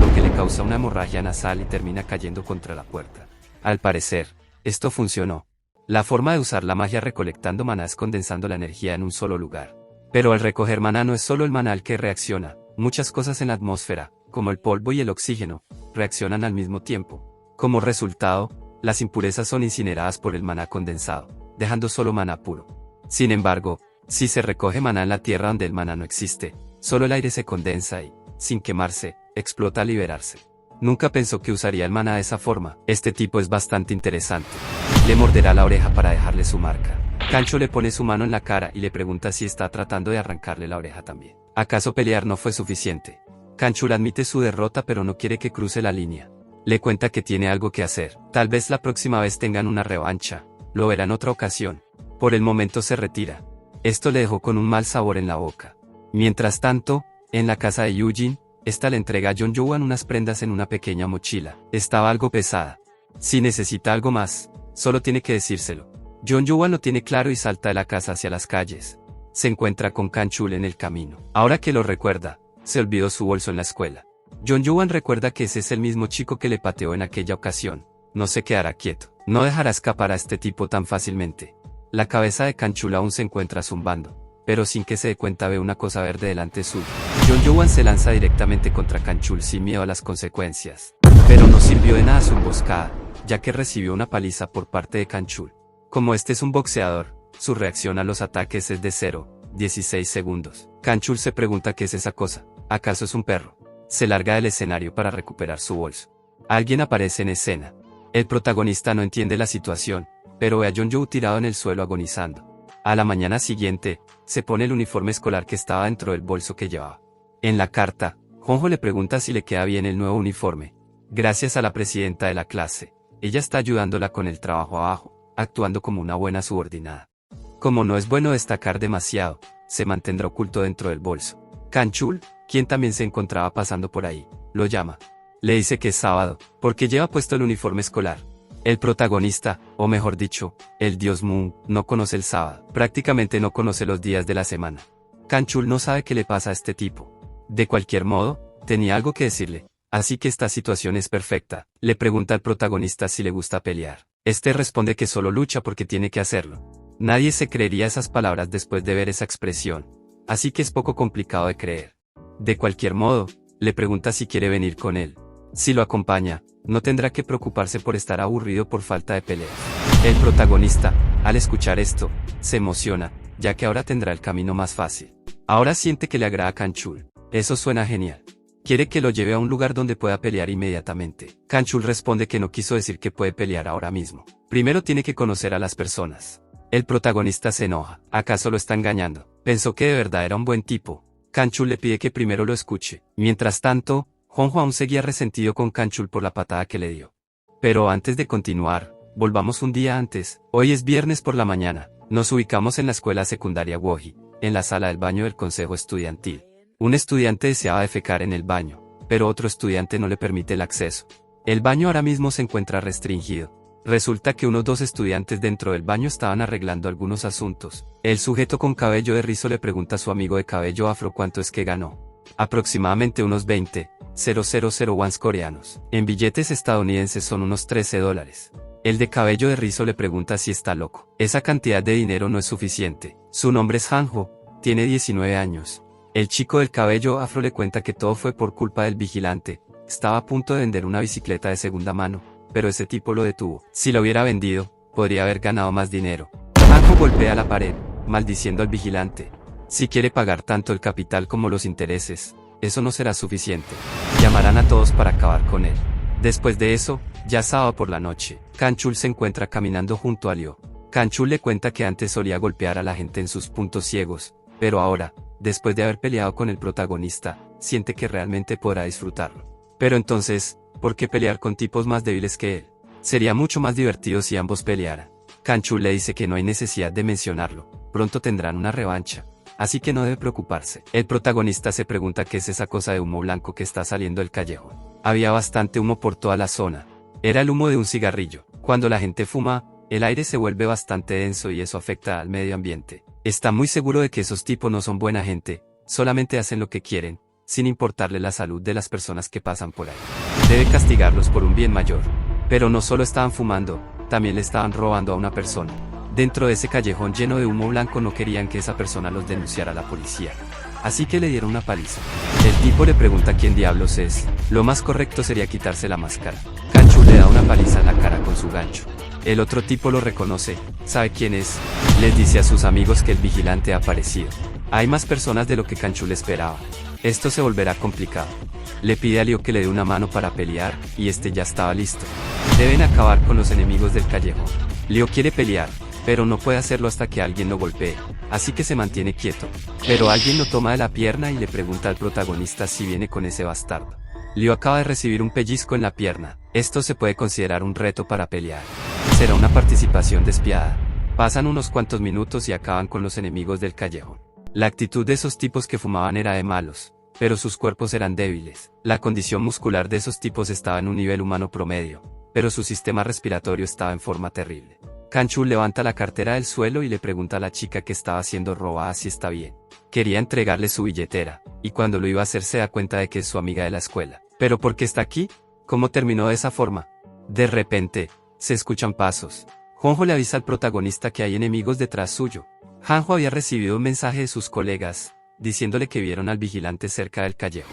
lo que le causa una hemorragia nasal y termina cayendo contra la puerta. Al parecer, esto funcionó. La forma de usar la magia recolectando maná es condensando la energía en un solo lugar. Pero al recoger maná no es solo el maná el que reacciona, muchas cosas en la atmósfera, como el polvo y el oxígeno, reaccionan al mismo tiempo. Como resultado, las impurezas son incineradas por el maná condensado, dejando solo maná puro. Sin embargo, si se recoge maná en la tierra donde el maná no existe, solo el aire se condensa y, sin quemarse, explota al liberarse. Nunca pensó que usaría el maná de esa forma. Este tipo es bastante interesante. Le morderá la oreja para dejarle su marca. Kancho le pone su mano en la cara y le pregunta si está tratando de arrancarle la oreja también. ¿Acaso pelear no fue suficiente? Kancho admite su derrota pero no quiere que cruce la línea. Le cuenta que tiene algo que hacer. Tal vez la próxima vez tengan una revancha. Lo verá en otra ocasión. Por el momento se retira. Esto le dejó con un mal sabor en la boca. Mientras tanto, en la casa de Yujin, esta le entrega a Jeonju-wan unas prendas en una pequeña mochila. Estaba algo pesada. Si necesita algo más, solo tiene que decírselo. Jeonju-wan lo tiene claro y salta de la casa hacia las calles. Se encuentra con Kanchul en el camino. Ahora que lo recuerda, se olvidó su bolso en la escuela. Jeonju-wan recuerda que ese es el mismo chico que le pateó en aquella ocasión. No se quedará quieto. No dejará escapar a este tipo tan fácilmente. La cabeza de Kanchul aún se encuentra zumbando, pero sin que se dé cuenta ve una cosa verde delante suyo. Jeonju-wan se lanza directamente contra Kanchul sin miedo a las consecuencias. Pero no sirvió de nada su emboscada, ya que recibió una paliza por parte de Kanchul. Como este es un boxeador, su reacción a los ataques es de 0,16 segundos. Kanchul se pregunta qué es esa cosa. ¿Acaso es un perro? Se larga del escenario para recuperar su bolso. Alguien aparece en escena. El protagonista no entiende la situación, pero ve a Jeonju tirado en el suelo agonizando. A la mañana siguiente, se pone el uniforme escolar que estaba dentro del bolso que llevaba. En la carta, Honjo le pregunta si le queda bien el nuevo uniforme. Gracias a la presidenta de la clase, ella está ayudándola con el trabajo abajo, actuando como una buena subordinada. Como no es bueno destacar demasiado, se mantendrá oculto dentro del bolso. Kanchul, quien también se encontraba pasando por ahí, lo llama. Le dice que es sábado, porque lleva puesto el uniforme escolar. El protagonista, o mejor dicho, el dios Mu, no conoce el sábado. Prácticamente no conoce los días de la semana. Kanchul no sabe qué le pasa a este tipo. De cualquier modo, tenía algo que decirle. Así que esta situación es perfecta. Le pregunta al protagonista si le gusta pelear. Este responde que solo lucha porque tiene que hacerlo. Nadie se creería esas palabras después de ver esa expresión. Así que es poco complicado de creer. De cualquier modo, le pregunta si quiere venir con él. Si lo acompaña, no tendrá que preocuparse por estar aburrido por falta de peleas. El protagonista, al escuchar esto, se emociona, ya que ahora tendrá el camino más fácil. Ahora siente que le agrada a Kanchul. Eso suena genial. Quiere que lo lleve a un lugar donde pueda pelear inmediatamente. Kanchul responde que no quiso decir que puede pelear ahora mismo. Primero tiene que conocer a las personas. El protagonista se enoja. ¿Acaso lo está engañando? Pensó que de verdad era un buen tipo. Kanchul le pide que primero lo escuche. Mientras tanto, Honjo aún seguía resentido con Kanchul por la patada que le dio. Pero antes de continuar, volvamos un día antes. Hoy es viernes por la mañana. Nos ubicamos en la escuela secundaria Woji, en la sala del baño del consejo estudiantil. Un estudiante deseaba defecar en el baño, pero otro estudiante no le permite el acceso. El baño ahora mismo se encuentra restringido. Resulta que unos 2 estudiantes dentro del baño estaban arreglando algunos asuntos. El sujeto con cabello de rizo le pregunta a su amigo de cabello afro cuánto es que ganó. Aproximadamente unos 20,000 wons coreanos. En billetes estadounidenses son unos $13. El de cabello de rizo le pregunta si está loco. Esa cantidad de dinero no es suficiente. Su nombre es Hanjo, tiene 19 años. El chico del cabello afro le cuenta que todo fue por culpa del vigilante. Estaba a punto de vender una bicicleta de segunda mano, pero ese tipo lo detuvo. Si lo hubiera vendido, podría haber ganado más dinero. Hanjo golpea la pared, maldiciendo al vigilante. Si quiere pagar tanto el capital como los intereses, eso no será suficiente. Llamarán a todos para acabar con él. Después de eso, ya sábado por la noche, Kanchul se encuentra caminando junto a Lyo. Kanchul le cuenta que antes solía golpear a la gente en sus puntos ciegos, pero ahora, después de haber peleado con el protagonista, siente que realmente podrá disfrutarlo. Pero entonces, ¿por qué pelear con tipos más débiles que él? Sería mucho más divertido si ambos pelearan. Kanchul le dice que no hay necesidad de mencionarlo, pronto tendrán una revancha. Así que no debe preocuparse. El protagonista se pregunta qué es esa cosa de humo blanco que está saliendo del callejón. Había bastante humo por toda la zona. Era el humo de un cigarrillo. Cuando la gente fuma, el aire se vuelve bastante denso y eso afecta al medio ambiente. Está muy seguro de que esos tipos no son buena gente, solamente hacen lo que quieren, sin importarle la salud de las personas que pasan por ahí. Debe castigarlos por un bien mayor. Pero no solo estaban fumando, también le estaban robando a una persona. Dentro de ese callejón lleno de humo blanco no querían que esa persona los denunciara a la policía. Así que le dieron una paliza. El tipo le pregunta quién diablos es. Lo más correcto sería quitarse la máscara. Kanchul le da una paliza en la cara con su gancho. El otro tipo lo reconoce, sabe quién es. Les dice a sus amigos que el vigilante ha aparecido. Hay más personas de lo que Kanchul esperaba. Esto se volverá complicado. Le pide a Liu que le dé una mano para pelear, y este ya estaba listo. Deben acabar con los enemigos del callejón. Liu quiere pelear, pero no puede hacerlo hasta que alguien lo golpee, así que se mantiene quieto. Pero alguien lo toma de la pierna y le pregunta al protagonista si viene con ese bastardo. Liu acaba de recibir un pellizco en la pierna. Esto se puede considerar un reto para pelear. Será una participación despiadada. Pasan unos cuantos minutos y acaban con los enemigos del callejón. La actitud de esos tipos que fumaban era de malos, pero sus cuerpos eran débiles. La condición muscular de esos tipos estaba en un nivel humano promedio, pero su sistema respiratorio estaba en forma terrible. Kanchul levanta la cartera del suelo y le pregunta a la chica que estaba siendo robada si está bien. Quería entregarle su billetera, y cuando lo iba a hacer se da cuenta de que es su amiga de la escuela. ¿Pero por qué está aquí? ¿Cómo terminó de esa forma? De repente, se escuchan pasos. Juanjo le avisa al protagonista que hay enemigos detrás suyo. Hanjo había recibido un mensaje de sus colegas, diciéndole que vieron al vigilante cerca del callejón.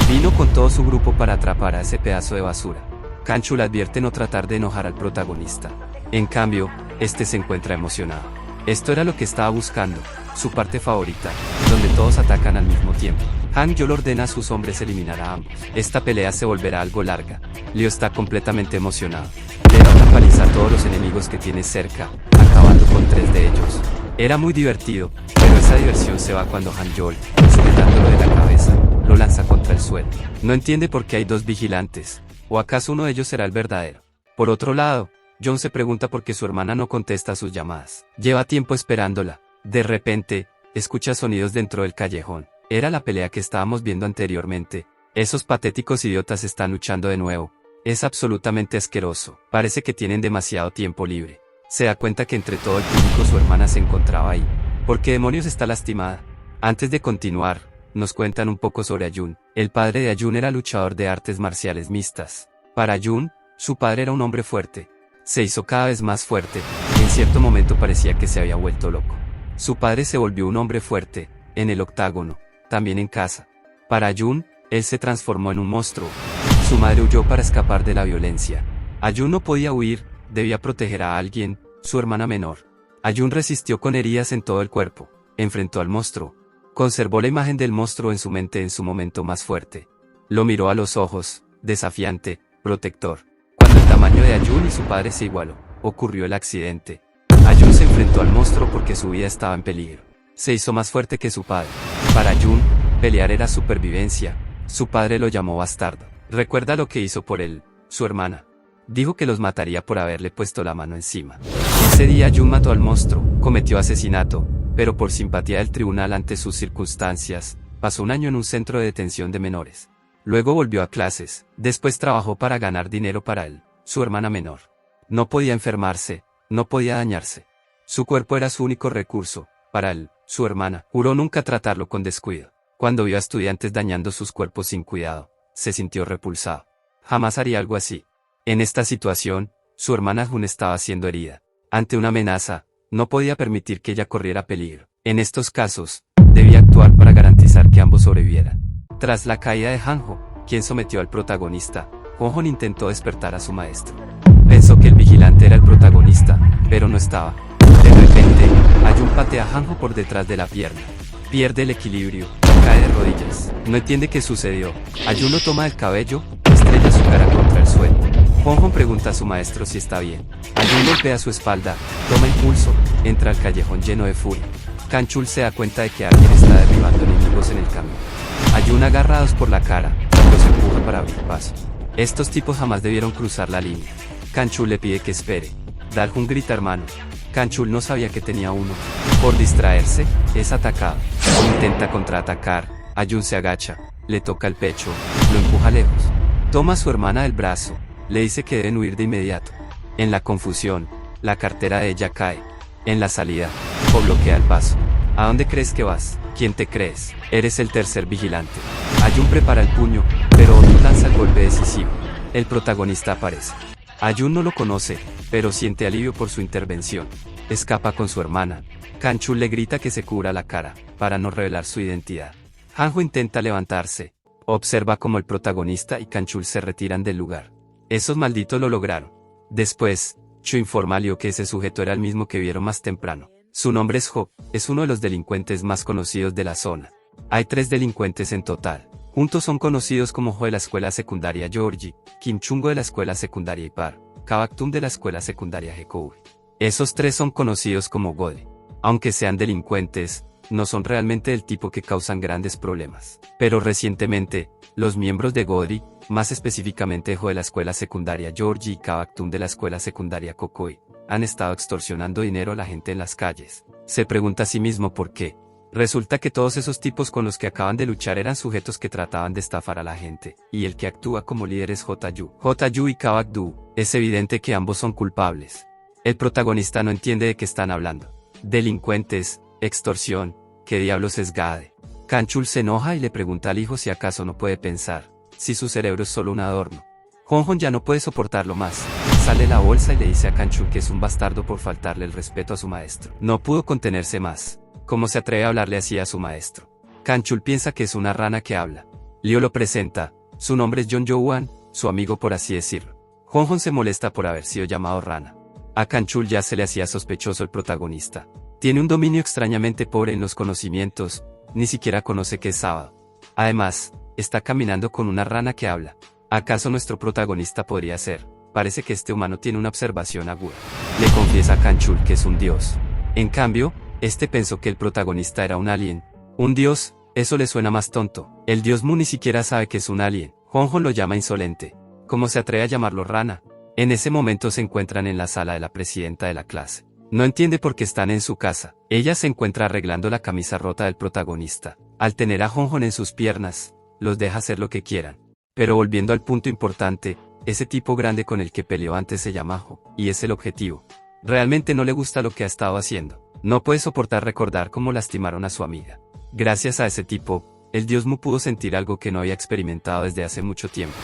Vino con todo su grupo para atrapar a ese pedazo de basura. Kanchul advierte no tratar de enojar al protagonista. En cambio, este se encuentra emocionado. Esto era lo que estaba buscando, su parte favorita, donde todos atacan al mismo tiempo. Han Yol ordena a sus hombres eliminar a ambos. Esta pelea se volverá algo larga. Liu está completamente emocionado. Le da una paliza a todos los enemigos que tiene cerca, acabando con 3 de ellos. Era muy divertido, pero esa diversión se va cuando Han Yol, sujetándolo de la cabeza, lo lanza contra el suelo. No entiende por qué hay 2 vigilantes, o acaso uno de ellos será el verdadero. Por otro lado, John se pregunta por qué su hermana no contesta sus llamadas. Lleva tiempo esperándola. De repente, escucha sonidos dentro del callejón. Era la pelea que estábamos viendo anteriormente. Esos patéticos idiotas están luchando de nuevo. Es absolutamente asqueroso. Parece que tienen demasiado tiempo libre. Se da cuenta que entre todo el público su hermana se encontraba ahí. ¿Por qué demonios está lastimada? Antes de continuar, nos cuentan un poco sobre Ayun. El padre de Ayun era luchador de artes marciales mixtas. Para Ayun, su padre era un hombre fuerte. Se hizo cada vez más fuerte. En cierto momento parecía que se había vuelto loco. Su padre se volvió un hombre fuerte, en el octágono, también en casa. Para Ayun, él se transformó en un monstruo. Su madre huyó para escapar de la violencia. Ayun no podía huir, debía proteger a alguien, su hermana menor. Ayun resistió con heridas en todo el cuerpo, enfrentó al monstruo. Conservó la imagen del monstruo en su mente en su momento más fuerte. Lo miró a los ojos, desafiante, protector. Cuando el tamaño de Ayun y su padre se igualó, ocurrió el accidente. Ayun se enfrentó al monstruo porque su vida estaba en peligro. Se hizo más fuerte que su padre. Para Ayun, pelear era supervivencia. Su padre lo llamó bastardo. Recuerda lo que hizo por él, su hermana. Dijo que los mataría por haberle puesto la mano encima. Ese día Ayun mató al monstruo, cometió asesinato, pero por simpatía del tribunal ante sus circunstancias, pasó un año en un centro de detención de menores. Luego volvió a clases, después trabajó para ganar dinero para él, su hermana menor. No podía enfermarse, no podía dañarse. Su cuerpo era su único recurso, para él, su hermana. Juró nunca tratarlo con descuido. Cuando vio a estudiantes dañando sus cuerpos sin cuidado, se sintió repulsado. Jamás haría algo así. En esta situación, su hermana Jun estaba siendo herida. Ante una amenaza, no podía permitir que ella corriera peligro. En estos casos, debía actuar para garantizar que ambos sobrevivieran. Tras la caída de Hanjo, quien sometió al protagonista, Hong intentó despertar a su maestro. Pensó que el vigilante era el protagonista, pero no estaba. De repente, Ayun patea a Hanjo por detrás de la pierna. Pierde el equilibrio, cae de rodillas. No entiende qué sucedió. Ayun lo toma del cabello, estrella su cara contra el suelo. Hong pregunta a su maestro si está bien. Ayun golpea su espalda, toma impulso, entra al callejón lleno de furia. Kanchul se da cuenta de que alguien está derribando enemigos en el camino. Ayun agarra a dos por la cara, los empuja para abrir paso. Estos tipos jamás debieron cruzar la línea. Kanchul le pide que espere. Daljun grita hermano. Kanchul no sabía que tenía uno. Por distraerse, es atacado. Intenta contraatacar. Ayun se agacha, le toca el pecho, lo empuja lejos. Toma a su hermana del brazo, le dice que deben huir de inmediato. En la confusión, la cartera de ella cae. En la salida, Ho bloquea el paso. ¿A dónde crees que vas? ¿Quién te crees? Eres el tercer vigilante. Ayun prepara el puño, pero Ho lanza el golpe decisivo. El protagonista aparece. Ayun no lo conoce, pero siente alivio por su intervención. Escapa con su hermana. Kanchul le grita que se cubra la cara, para no revelar su identidad. Hanjo intenta levantarse. Observa cómo el protagonista y Kanchul se retiran del lugar. Esos malditos lo lograron. Después, Chu informa a Liu que ese sujeto era el mismo que vieron más temprano. Su nombre es Ho, es uno de los delincuentes más conocidos de la zona. Hay 3 delincuentes en total. Juntos son conocidos como Ho de la escuela secundaria Georgie, Kim Chungo de la escuela secundaria Ipar, Kabaktum de la escuela secundaria Hekoui. Esos 3 son conocidos como Gode. Aunque sean delincuentes, no son realmente del tipo que causan grandes problemas. Pero recientemente, los miembros de Godi, más específicamente Ho de la escuela secundaria Georgie y Kabaktum de la escuela secundaria Kokoi, han estado extorsionando dinero a la gente en las calles. Se pregunta a sí mismo por qué. Resulta que todos esos tipos con los que acaban de luchar eran sujetos que trataban de estafar a la gente, y el que actúa como líder es Hotayu. Hotayu y Kabakdu, es evidente que ambos son culpables. El protagonista no entiende de qué están hablando. Delincuentes, extorsión, ¿qué diablos es Gade? Kanchul se enoja y le pregunta al hijo si acaso no puede pensar, si su cerebro es solo un adorno. Honjon ya no puede soportarlo más. Sale la bolsa y le dice a Kanchul que es un bastardo por faltarle el respeto a su maestro. No pudo contenerse más. ¿Cómo se atreve a hablarle así a su maestro? Kanchul piensa que es una rana que habla. Leo lo presenta, su nombre es Jeonjo-wan, su amigo por así decirlo. Honjon se molesta por haber sido llamado rana. A Kanchul ya se le hacía sospechoso el protagonista. Tiene un dominio extrañamente pobre en los conocimientos, ni siquiera conoce que es sábado. Además, está caminando con una rana que habla. ¿Acaso nuestro protagonista podría ser? Parece que este humano tiene una observación aguda. Le confiesa a Kanchul que es un dios. En cambio, este pensó que el protagonista era un alien. Un dios, eso le suena más tonto. El dios Mu ni siquiera sabe que es un alien. Honjon lo llama insolente. ¿Cómo se atreve a llamarlo rana? En ese momento se encuentran en la sala de la presidenta de la clase. No entiende por qué están en su casa. Ella se encuentra arreglando la camisa rota del protagonista. Al tener a Honjon en sus piernas, los deja hacer lo que quieran. Pero volviendo al punto importante, ese tipo grande con el que peleó antes se llama Ho, y es el objetivo. Realmente no le gusta lo que ha estado haciendo. No puede soportar recordar cómo lastimaron a su amiga. Gracias a ese tipo, el dios Mu pudo sentir algo que no había experimentado desde hace mucho tiempo.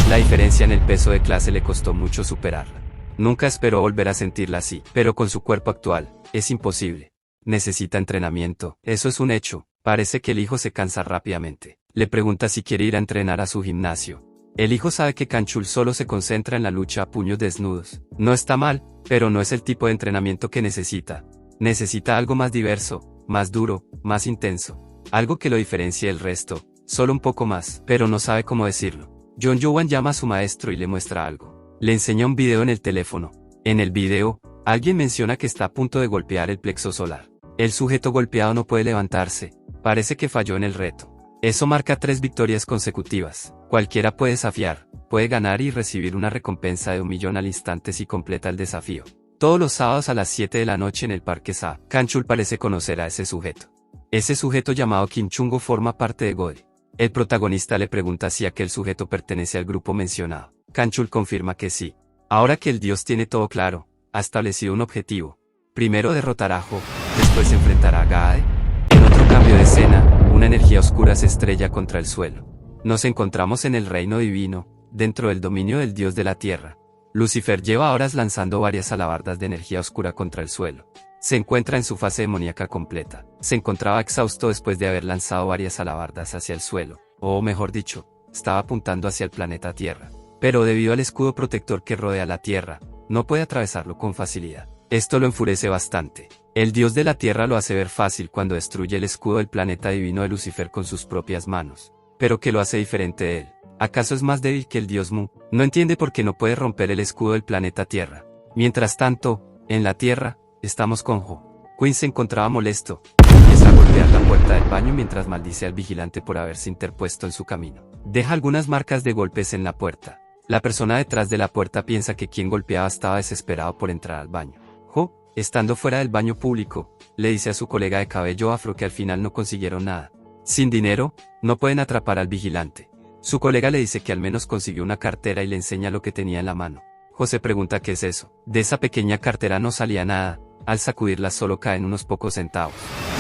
La diferencia en el peso de clase le costó mucho superarla. Nunca esperó volver a sentirla así, pero con su cuerpo actual, es imposible. Necesita entrenamiento, eso es un hecho. Parece que el hijo se cansa rápidamente. Le pregunta si quiere ir a entrenar a su gimnasio. El hijo sabe que Kanchul solo se concentra en la lucha a puños desnudos. No está mal, pero no es el tipo de entrenamiento que necesita. Necesita algo más diverso, más duro, más intenso. Algo que lo diferencie del resto, solo un poco más, pero no sabe cómo decirlo. Jeonjo-wan llama a su maestro y le muestra algo. Le enseña un video en el teléfono. En el video, alguien menciona que está a punto de golpear el plexo solar. El sujeto golpeado no puede levantarse. Parece que falló en el reto. Eso marca 3 victorias consecutivas. Cualquiera puede desafiar, puede ganar y recibir una recompensa de 1 millón al instante si completa el desafío. Todos los sábados a las 7 de la noche en el Parque Sa. Kanchul parece conocer a ese sujeto. Ese sujeto llamado Kim Chungo forma parte de Gode. El protagonista le pregunta si aquel sujeto pertenece al grupo mencionado. Kanchul confirma que sí. Ahora que el dios tiene todo claro, ha establecido un objetivo. Primero derrotará a Ho, después se enfrentará a Gae. En otro cambio de escena, una energía oscura se estrella contra el suelo. Nos encontramos en el reino divino, dentro del dominio del dios de la tierra. Lucifer lleva horas lanzando varias alabardas de energía oscura contra el suelo. Se encuentra en su fase demoníaca completa. Se encontraba exhausto después de haber lanzado varias alabardas hacia el suelo, o mejor dicho, estaba apuntando hacia el planeta Tierra. Pero debido al escudo protector que rodea la Tierra, no puede atravesarlo con facilidad. Esto lo enfurece bastante. El dios de la Tierra lo hace ver fácil cuando destruye el escudo del planeta divino de Lucifer con sus propias manos. Pero ¿qué lo hace diferente de él? ¿Acaso es más débil que el dios Mu? No entiende por qué no puede romper el escudo del planeta Tierra. Mientras tanto, en la Tierra, estamos con Ho. Quinn se encontraba molesto. Empieza a golpear la puerta del baño mientras maldice al vigilante por haberse interpuesto en su camino. Deja algunas marcas de golpes en la puerta. La persona detrás de la puerta piensa que quien golpeaba estaba desesperado por entrar al baño. Ho, estando fuera del baño público, le dice a su colega de cabello afro que al final no consiguieron nada. Sin dinero, no pueden atrapar al vigilante. Su colega le dice que al menos consiguió una cartera y le enseña lo que tenía en la mano. José pregunta qué es eso. De esa pequeña cartera no salía nada, al sacudirla solo caen unos pocos centavos.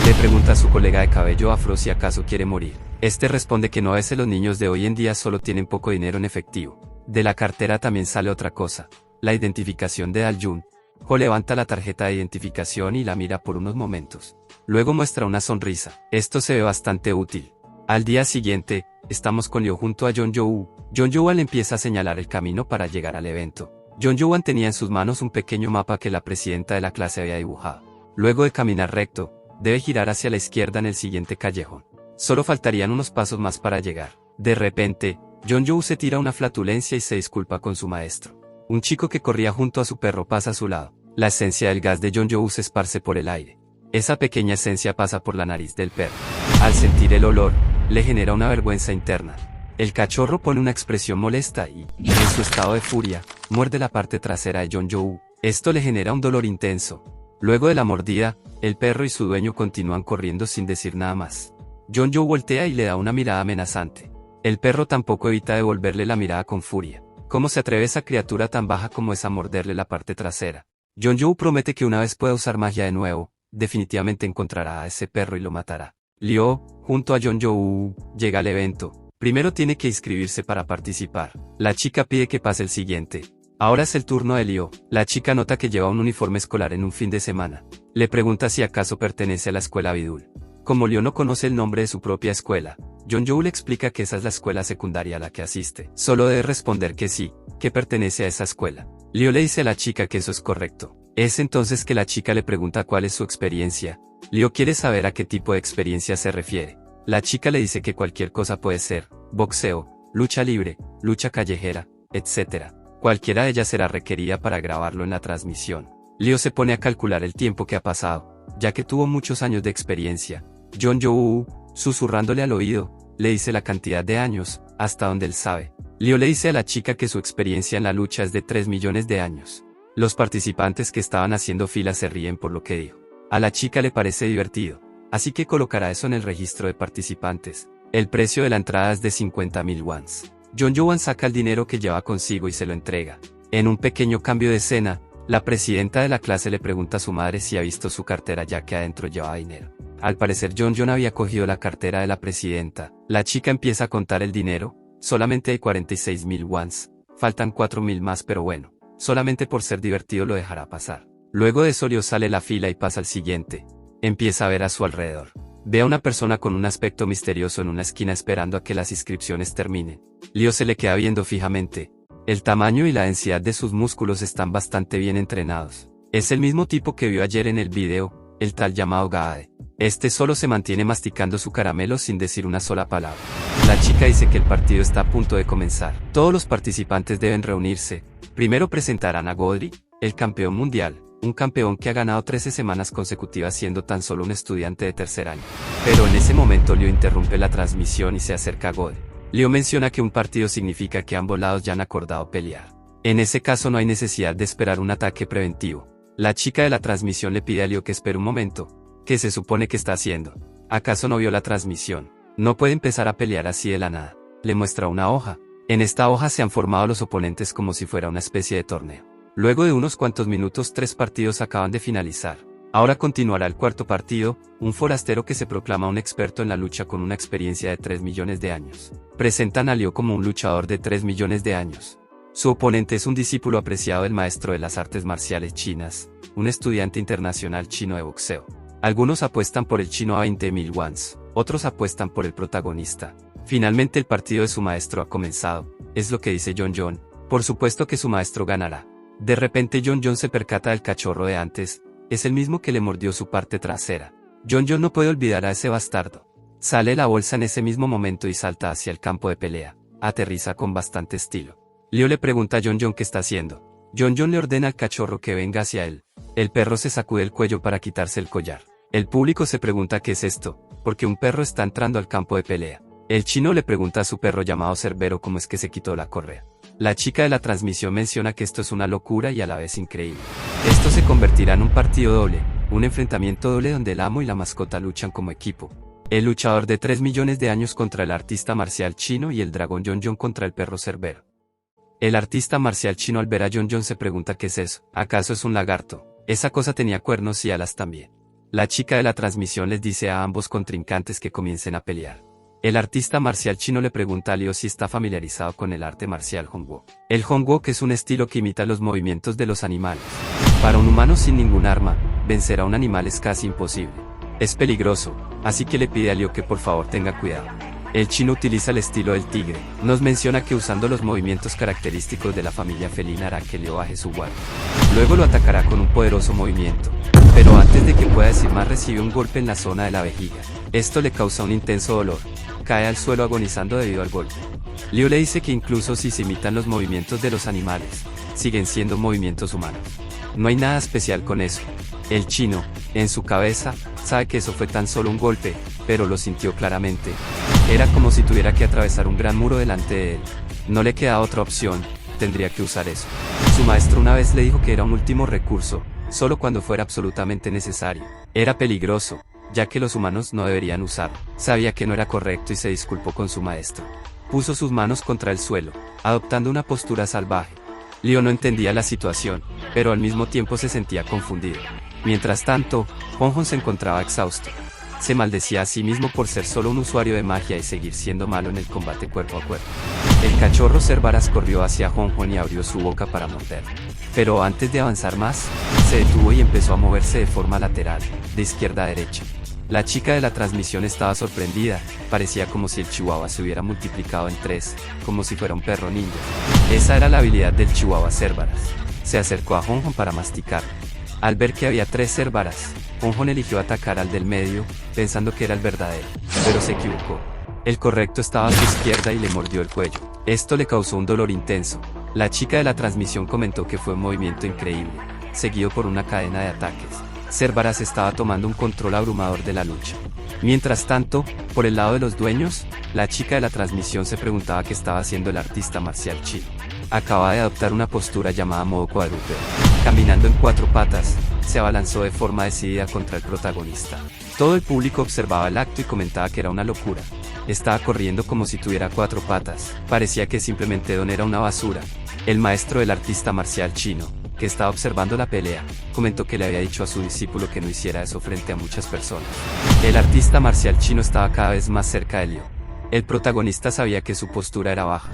Le pregunta a su colega de cabello afro si acaso quiere morir. Este responde que no, a veces los niños de hoy en día solo tienen poco dinero en efectivo. De la cartera también sale otra cosa, la identificación de Daljun. Ho levanta la tarjeta de identificación y la mira por unos momentos. Luego muestra una sonrisa. Esto se ve bastante útil. Al día siguiente, estamos con Leo junto a Jeonjo-woo. Jeonjo-woo le empieza a señalar el camino para llegar al evento. Jeonjo-woo tenía en sus manos un pequeño mapa que la presidenta de la clase había dibujado. Luego de caminar recto, debe girar hacia la izquierda en el siguiente callejón. Solo faltarían unos pasos más para llegar. De repente, Jeonju se tira una flatulencia y se disculpa con su maestro. Un chico que corría junto a su perro pasa a su lado. La esencia del gas de Jeonju se esparce por el aire. Esa pequeña esencia pasa por la nariz del perro. Al sentir el olor, le genera una vergüenza interna. El cachorro pone una expresión molesta y, en su estado de furia, muerde la parte trasera de Jeonju. Esto le genera un dolor intenso. Luego de la mordida, el perro y su dueño continúan corriendo sin decir nada más. Jeonju voltea y le da una mirada amenazante. El perro tampoco evita devolverle la mirada con furia. ¿Cómo se atreve esa criatura tan baja como esa a morderle la parte trasera? Jeonju promete que una vez pueda usar magia de nuevo, definitivamente encontrará a ese perro y lo matará. Lyo, junto a Jeonju, llega al evento. Primero tiene que inscribirse para participar. La chica pide que pase el siguiente. Ahora es el turno de Lyo. La chica nota que lleva un uniforme escolar en un fin de semana. Le pregunta si acaso pertenece a la escuela Abidul. Como Lyo no conoce el nombre de su propia escuela, Jeonju le explica que esa es la escuela secundaria a la que asiste. Solo debe responder que sí, que pertenece a esa escuela. Lyo le dice a la chica que eso es correcto. Es entonces que la chica le pregunta cuál es su experiencia. Lyo quiere saber a qué tipo de experiencia se refiere. La chica le dice que cualquier cosa puede ser: boxeo, lucha libre, lucha callejera, etc. Cualquiera de ellas será requerida para grabarlo en la transmisión. Lyo se pone a calcular el tiempo que ha pasado, ya que tuvo muchos años de experiencia. Jeonju, susurrándole al oído, le dice la cantidad de años, hasta donde él sabe. Lyo le dice a la chica que su experiencia en la lucha es de 3 millones de años. Los participantes que estaban haciendo fila se ríen por lo que dijo. A la chica le parece divertido, así que colocará eso en el registro de participantes. El precio de la entrada es de 50.000 wons. Jeonju saca el dinero que lleva consigo y se lo entrega. En un pequeño cambio de escena, la presidenta de la clase le pregunta a su madre si ha visto su cartera ya que adentro llevaba dinero. Al parecer Jeonju había cogido la cartera de la presidenta. La chica empieza a contar el dinero. Solamente hay 46.000 wons. Faltan 4.000 más, pero bueno, solamente por ser divertido lo dejará pasar. Luego de eso Lyo sale la fila y pasa al siguiente. Empieza a ver a su alrededor. Ve a una persona con un aspecto misterioso en una esquina esperando a que las inscripciones terminen. Lyo se le queda viendo fijamente. El tamaño y la densidad de sus músculos están bastante bien entrenados. Es el mismo tipo que vio ayer en el video, el tal llamado Gaade. Este solo se mantiene masticando su caramelo sin decir una sola palabra. La chica dice que el partido está a punto de comenzar. Todos los participantes deben reunirse. Primero presentarán a Godry, el campeón mundial, un campeón que ha ganado 13 semanas consecutivas siendo tan solo un estudiante de tercer año. Pero en ese momento Lyo interrumpe la transmisión y se acerca a Godry. Lyo menciona que un partido significa que ambos lados ya han acordado pelear. En ese caso no hay necesidad de esperar un ataque preventivo. La chica de la transmisión le pide a Lyo que espere un momento. ¿Qué se supone que está haciendo? ¿Acaso no vio la transmisión? No puede empezar a pelear así de la nada. Le muestra una hoja. En esta hoja se han formado los oponentes como si fuera una especie de torneo. Luego de unos cuantos minutos 3 partidos acaban de finalizar. Ahora continuará el cuarto partido, un forastero que se proclama un experto en la lucha con una experiencia de 3 millones de años. Presentan a Lyo como un luchador de 3 millones de años. Su oponente es un discípulo apreciado del maestro de las artes marciales chinas, un estudiante internacional chino de boxeo. Algunos apuestan por el chino a 20.000 wons, otros apuestan por el protagonista. Finalmente el partido de su maestro ha comenzado, es lo que dice Jeonju. Por supuesto que su maestro ganará. De repente Jeonju se percata del cachorro de antes, es el mismo que le mordió su parte trasera. Jeonju no puede olvidar a ese bastardo. Sale la bolsa en ese mismo momento y salta hacia el campo de pelea. Aterriza con bastante estilo. Lyo le pregunta a Jeonju qué está haciendo. Jeonju le ordena al cachorro que venga hacia él. El perro se sacude el cuello para quitarse el collar. El público se pregunta qué es esto, porque un perro está entrando al campo de pelea. El chino le pregunta a su perro llamado Cerbero cómo es que se quitó la correa. La chica de la transmisión menciona que esto es una locura y a la vez increíble. Esto se convertirá en un partido doble, un enfrentamiento doble donde el amo y la mascota luchan como equipo. El luchador de 3 millones de años contra el artista marcial chino y el dragón Jeonju contra el perro Cerbero. El artista marcial chino al ver a Jeonju se pregunta qué es eso. ¿Acaso es un lagarto? Esa cosa tenía cuernos y alas también. La chica de la transmisión les dice a ambos contrincantes que comiencen a pelear. El artista marcial chino le pregunta a Lyo si está familiarizado con el arte marcial Hongwo. El Hongwo es un estilo que imita los movimientos de los animales. Para un humano sin ningún arma, vencer a un animal es casi imposible. Es peligroso, así que le pide a Lyo que por favor tenga cuidado. El chino utiliza el estilo del tigre. Nos menciona que usando los movimientos característicos de la familia felina hará que Lyo baje su guardia. Luego lo atacará con un poderoso movimiento. pero antes de que pueda decir más recibe un golpe en la zona de la vejiga. Esto le causa un intenso dolor. Cae al suelo agonizando debido al golpe. Liu le dice que incluso si se imitan los movimientos de los animales, siguen siendo movimientos humanos. No hay nada especial con eso. El chino, en su cabeza, sabe que eso fue tan solo un golpe, pero lo sintió claramente. Era como si tuviera que atravesar un gran muro delante de él. No le queda otra opción, tendría que usar eso. Su maestro una vez le dijo que era un último recurso, solo cuando fuera absolutamente necesario. Era peligroso, ya que los humanos no deberían usarlo. Sabía que no era correcto y se disculpó con su maestro. Puso sus manos contra el suelo, adoptando una postura salvaje. Liu no entendía la situación, pero al mismo tiempo se sentía confundido. Mientras tanto, Hong-Hong se encontraba exhausto. Se maldecía a sí mismo por ser solo un usuario de magia y seguir siendo malo en el combate cuerpo a cuerpo. El cachorro Cerberus corrió hacia Hong-Hong y abrió su boca para morder. Pero antes de avanzar más, se detuvo y empezó a moverse de forma lateral, de izquierda a derecha. La chica de la transmisión estaba sorprendida, parecía como si el chihuahua se hubiera multiplicado en 3, como si fuera un perro ninja. Esa era la habilidad del chihuahua Cerberus. Se acercó a Hong-Hong para masticar. Al ver que había 3 Cerberus, Hong-Hong eligió atacar al del medio, pensando que era el verdadero, pero se equivocó. El correcto estaba a su izquierda y le mordió el cuello. Esto le causó un dolor intenso. La chica de la transmisión comentó que fue un movimiento increíble, seguido por una cadena de ataques. Cerberus estaba tomando un control abrumador de la lucha. Mientras tanto, por el lado de los dueños, la chica de la transmisión se preguntaba qué estaba haciendo el artista marcial chino. Acaba de adoptar una postura llamada modo cuadrúpedo. Caminando en 4 patas, se abalanzó de forma decidida contra el protagonista. Todo el público observaba el acto y comentaba que era una locura. Estaba corriendo como si tuviera 4 patas. Parecía que simplemente Don era una basura. El maestro del artista marcial chino, que estaba observando la pelea, comentó que le había dicho a su discípulo que no hiciera eso frente a muchas personas. El artista marcial chino estaba cada vez más cerca de Liu. El protagonista sabía que su postura era baja.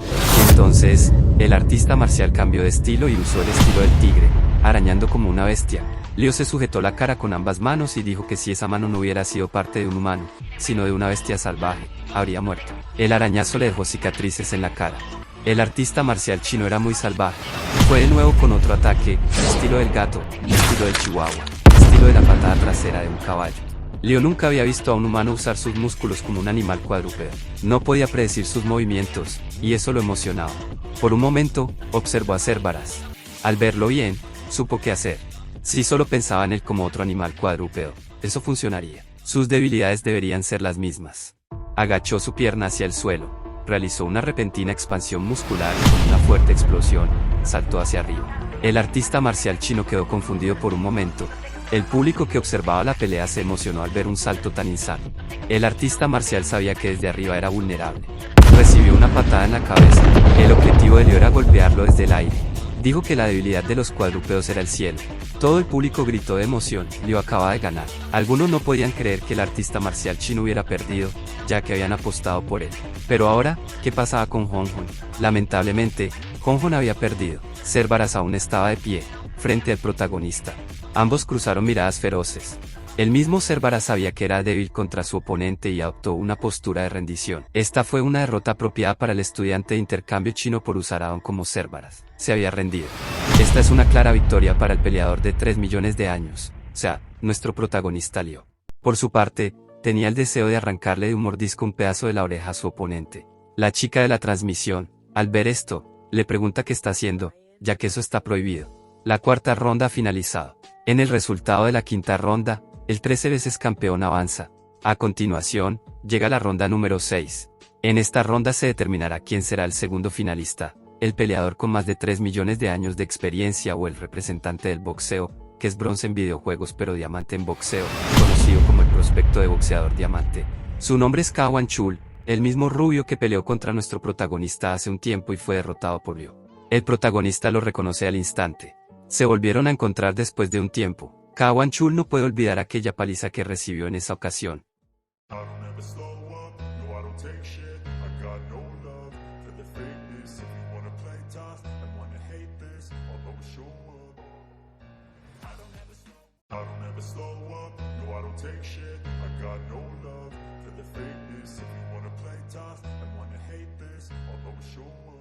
Entonces, el artista marcial cambió de estilo y usó el estilo del tigre, arañando como una bestia. Liu se sujetó la cara con ambas manos y dijo que si esa mano no hubiera sido parte de un humano, sino de una bestia salvaje, habría muerto. El arañazo le dejó cicatrices en la cara. El artista marcial chino era muy salvaje. Fue de nuevo con otro ataque, estilo del gato, estilo del chihuahua, estilo de la patada trasera de un caballo. Liu nunca había visto a un humano usar sus músculos como un animal cuadrúpedo. No podía predecir sus movimientos, y eso lo emocionaba. Por un momento, observó a Cerberus. Al verlo bien, supo qué hacer. Si solo pensaba en él como otro animal cuadrúpedo, eso funcionaría. Sus debilidades deberían ser las mismas. Agachó su pierna hacia el suelo, realizó una repentina expansión muscular y con una fuerte explosión, saltó hacia arriba. El artista marcial chino quedó confundido por un momento. El público que observaba la pelea se emocionó al ver un salto tan insano. El artista marcial sabía que desde arriba era vulnerable. Recibió una patada en la cabeza. El objetivo de Liu era golpearlo desde el aire. Dijo que la debilidad de los cuadrúpedos era el cielo. Todo el público gritó de emoción. Liu acababa de ganar. Algunos no podían creer que el artista marcial chino hubiera perdido, ya que habían apostado por él. Pero ahora, ¿qué pasaba con Hong-Hong? Lamentablemente, Hong-Hong había perdido. Cerberus aún estaba de pie, frente al protagonista. Ambos cruzaron miradas feroces. El mismo Cerberus sabía que era débil contra su oponente y adoptó una postura de rendición. Esta fue una derrota apropiada para el estudiante de intercambio chino por usar a Don como Cerberus. Se había rendido. Esta es una clara victoria para el peleador de 3 millones de años, o sea, nuestro protagonista Liu. Por su parte, tenía el deseo de arrancarle de un mordisco un pedazo de la oreja a su oponente. La chica de la transmisión, al ver esto, le pregunta qué está haciendo, ya que eso está prohibido. La 4ª ronda ha finalizado. En el resultado de la 5ª ronda, el 13 veces campeón avanza. A continuación, llega la ronda número 6. En esta ronda se determinará quién será el segundo finalista, el peleador con más de 3 millones de años de experiencia o el representante del boxeo, que es bronce en videojuegos pero diamante en boxeo, conocido como el prospecto de boxeador diamante. Su nombre es Kawan Chul, el mismo rubio que peleó contra nuestro protagonista hace un tiempo y fue derrotado por Liu. El protagonista lo reconoce al instante. Se volvieron a encontrar después de un tiempo. Kawan Chul no puede olvidar aquella paliza que recibió en esa ocasión. If you wanna play tough and wanna hate this, although sure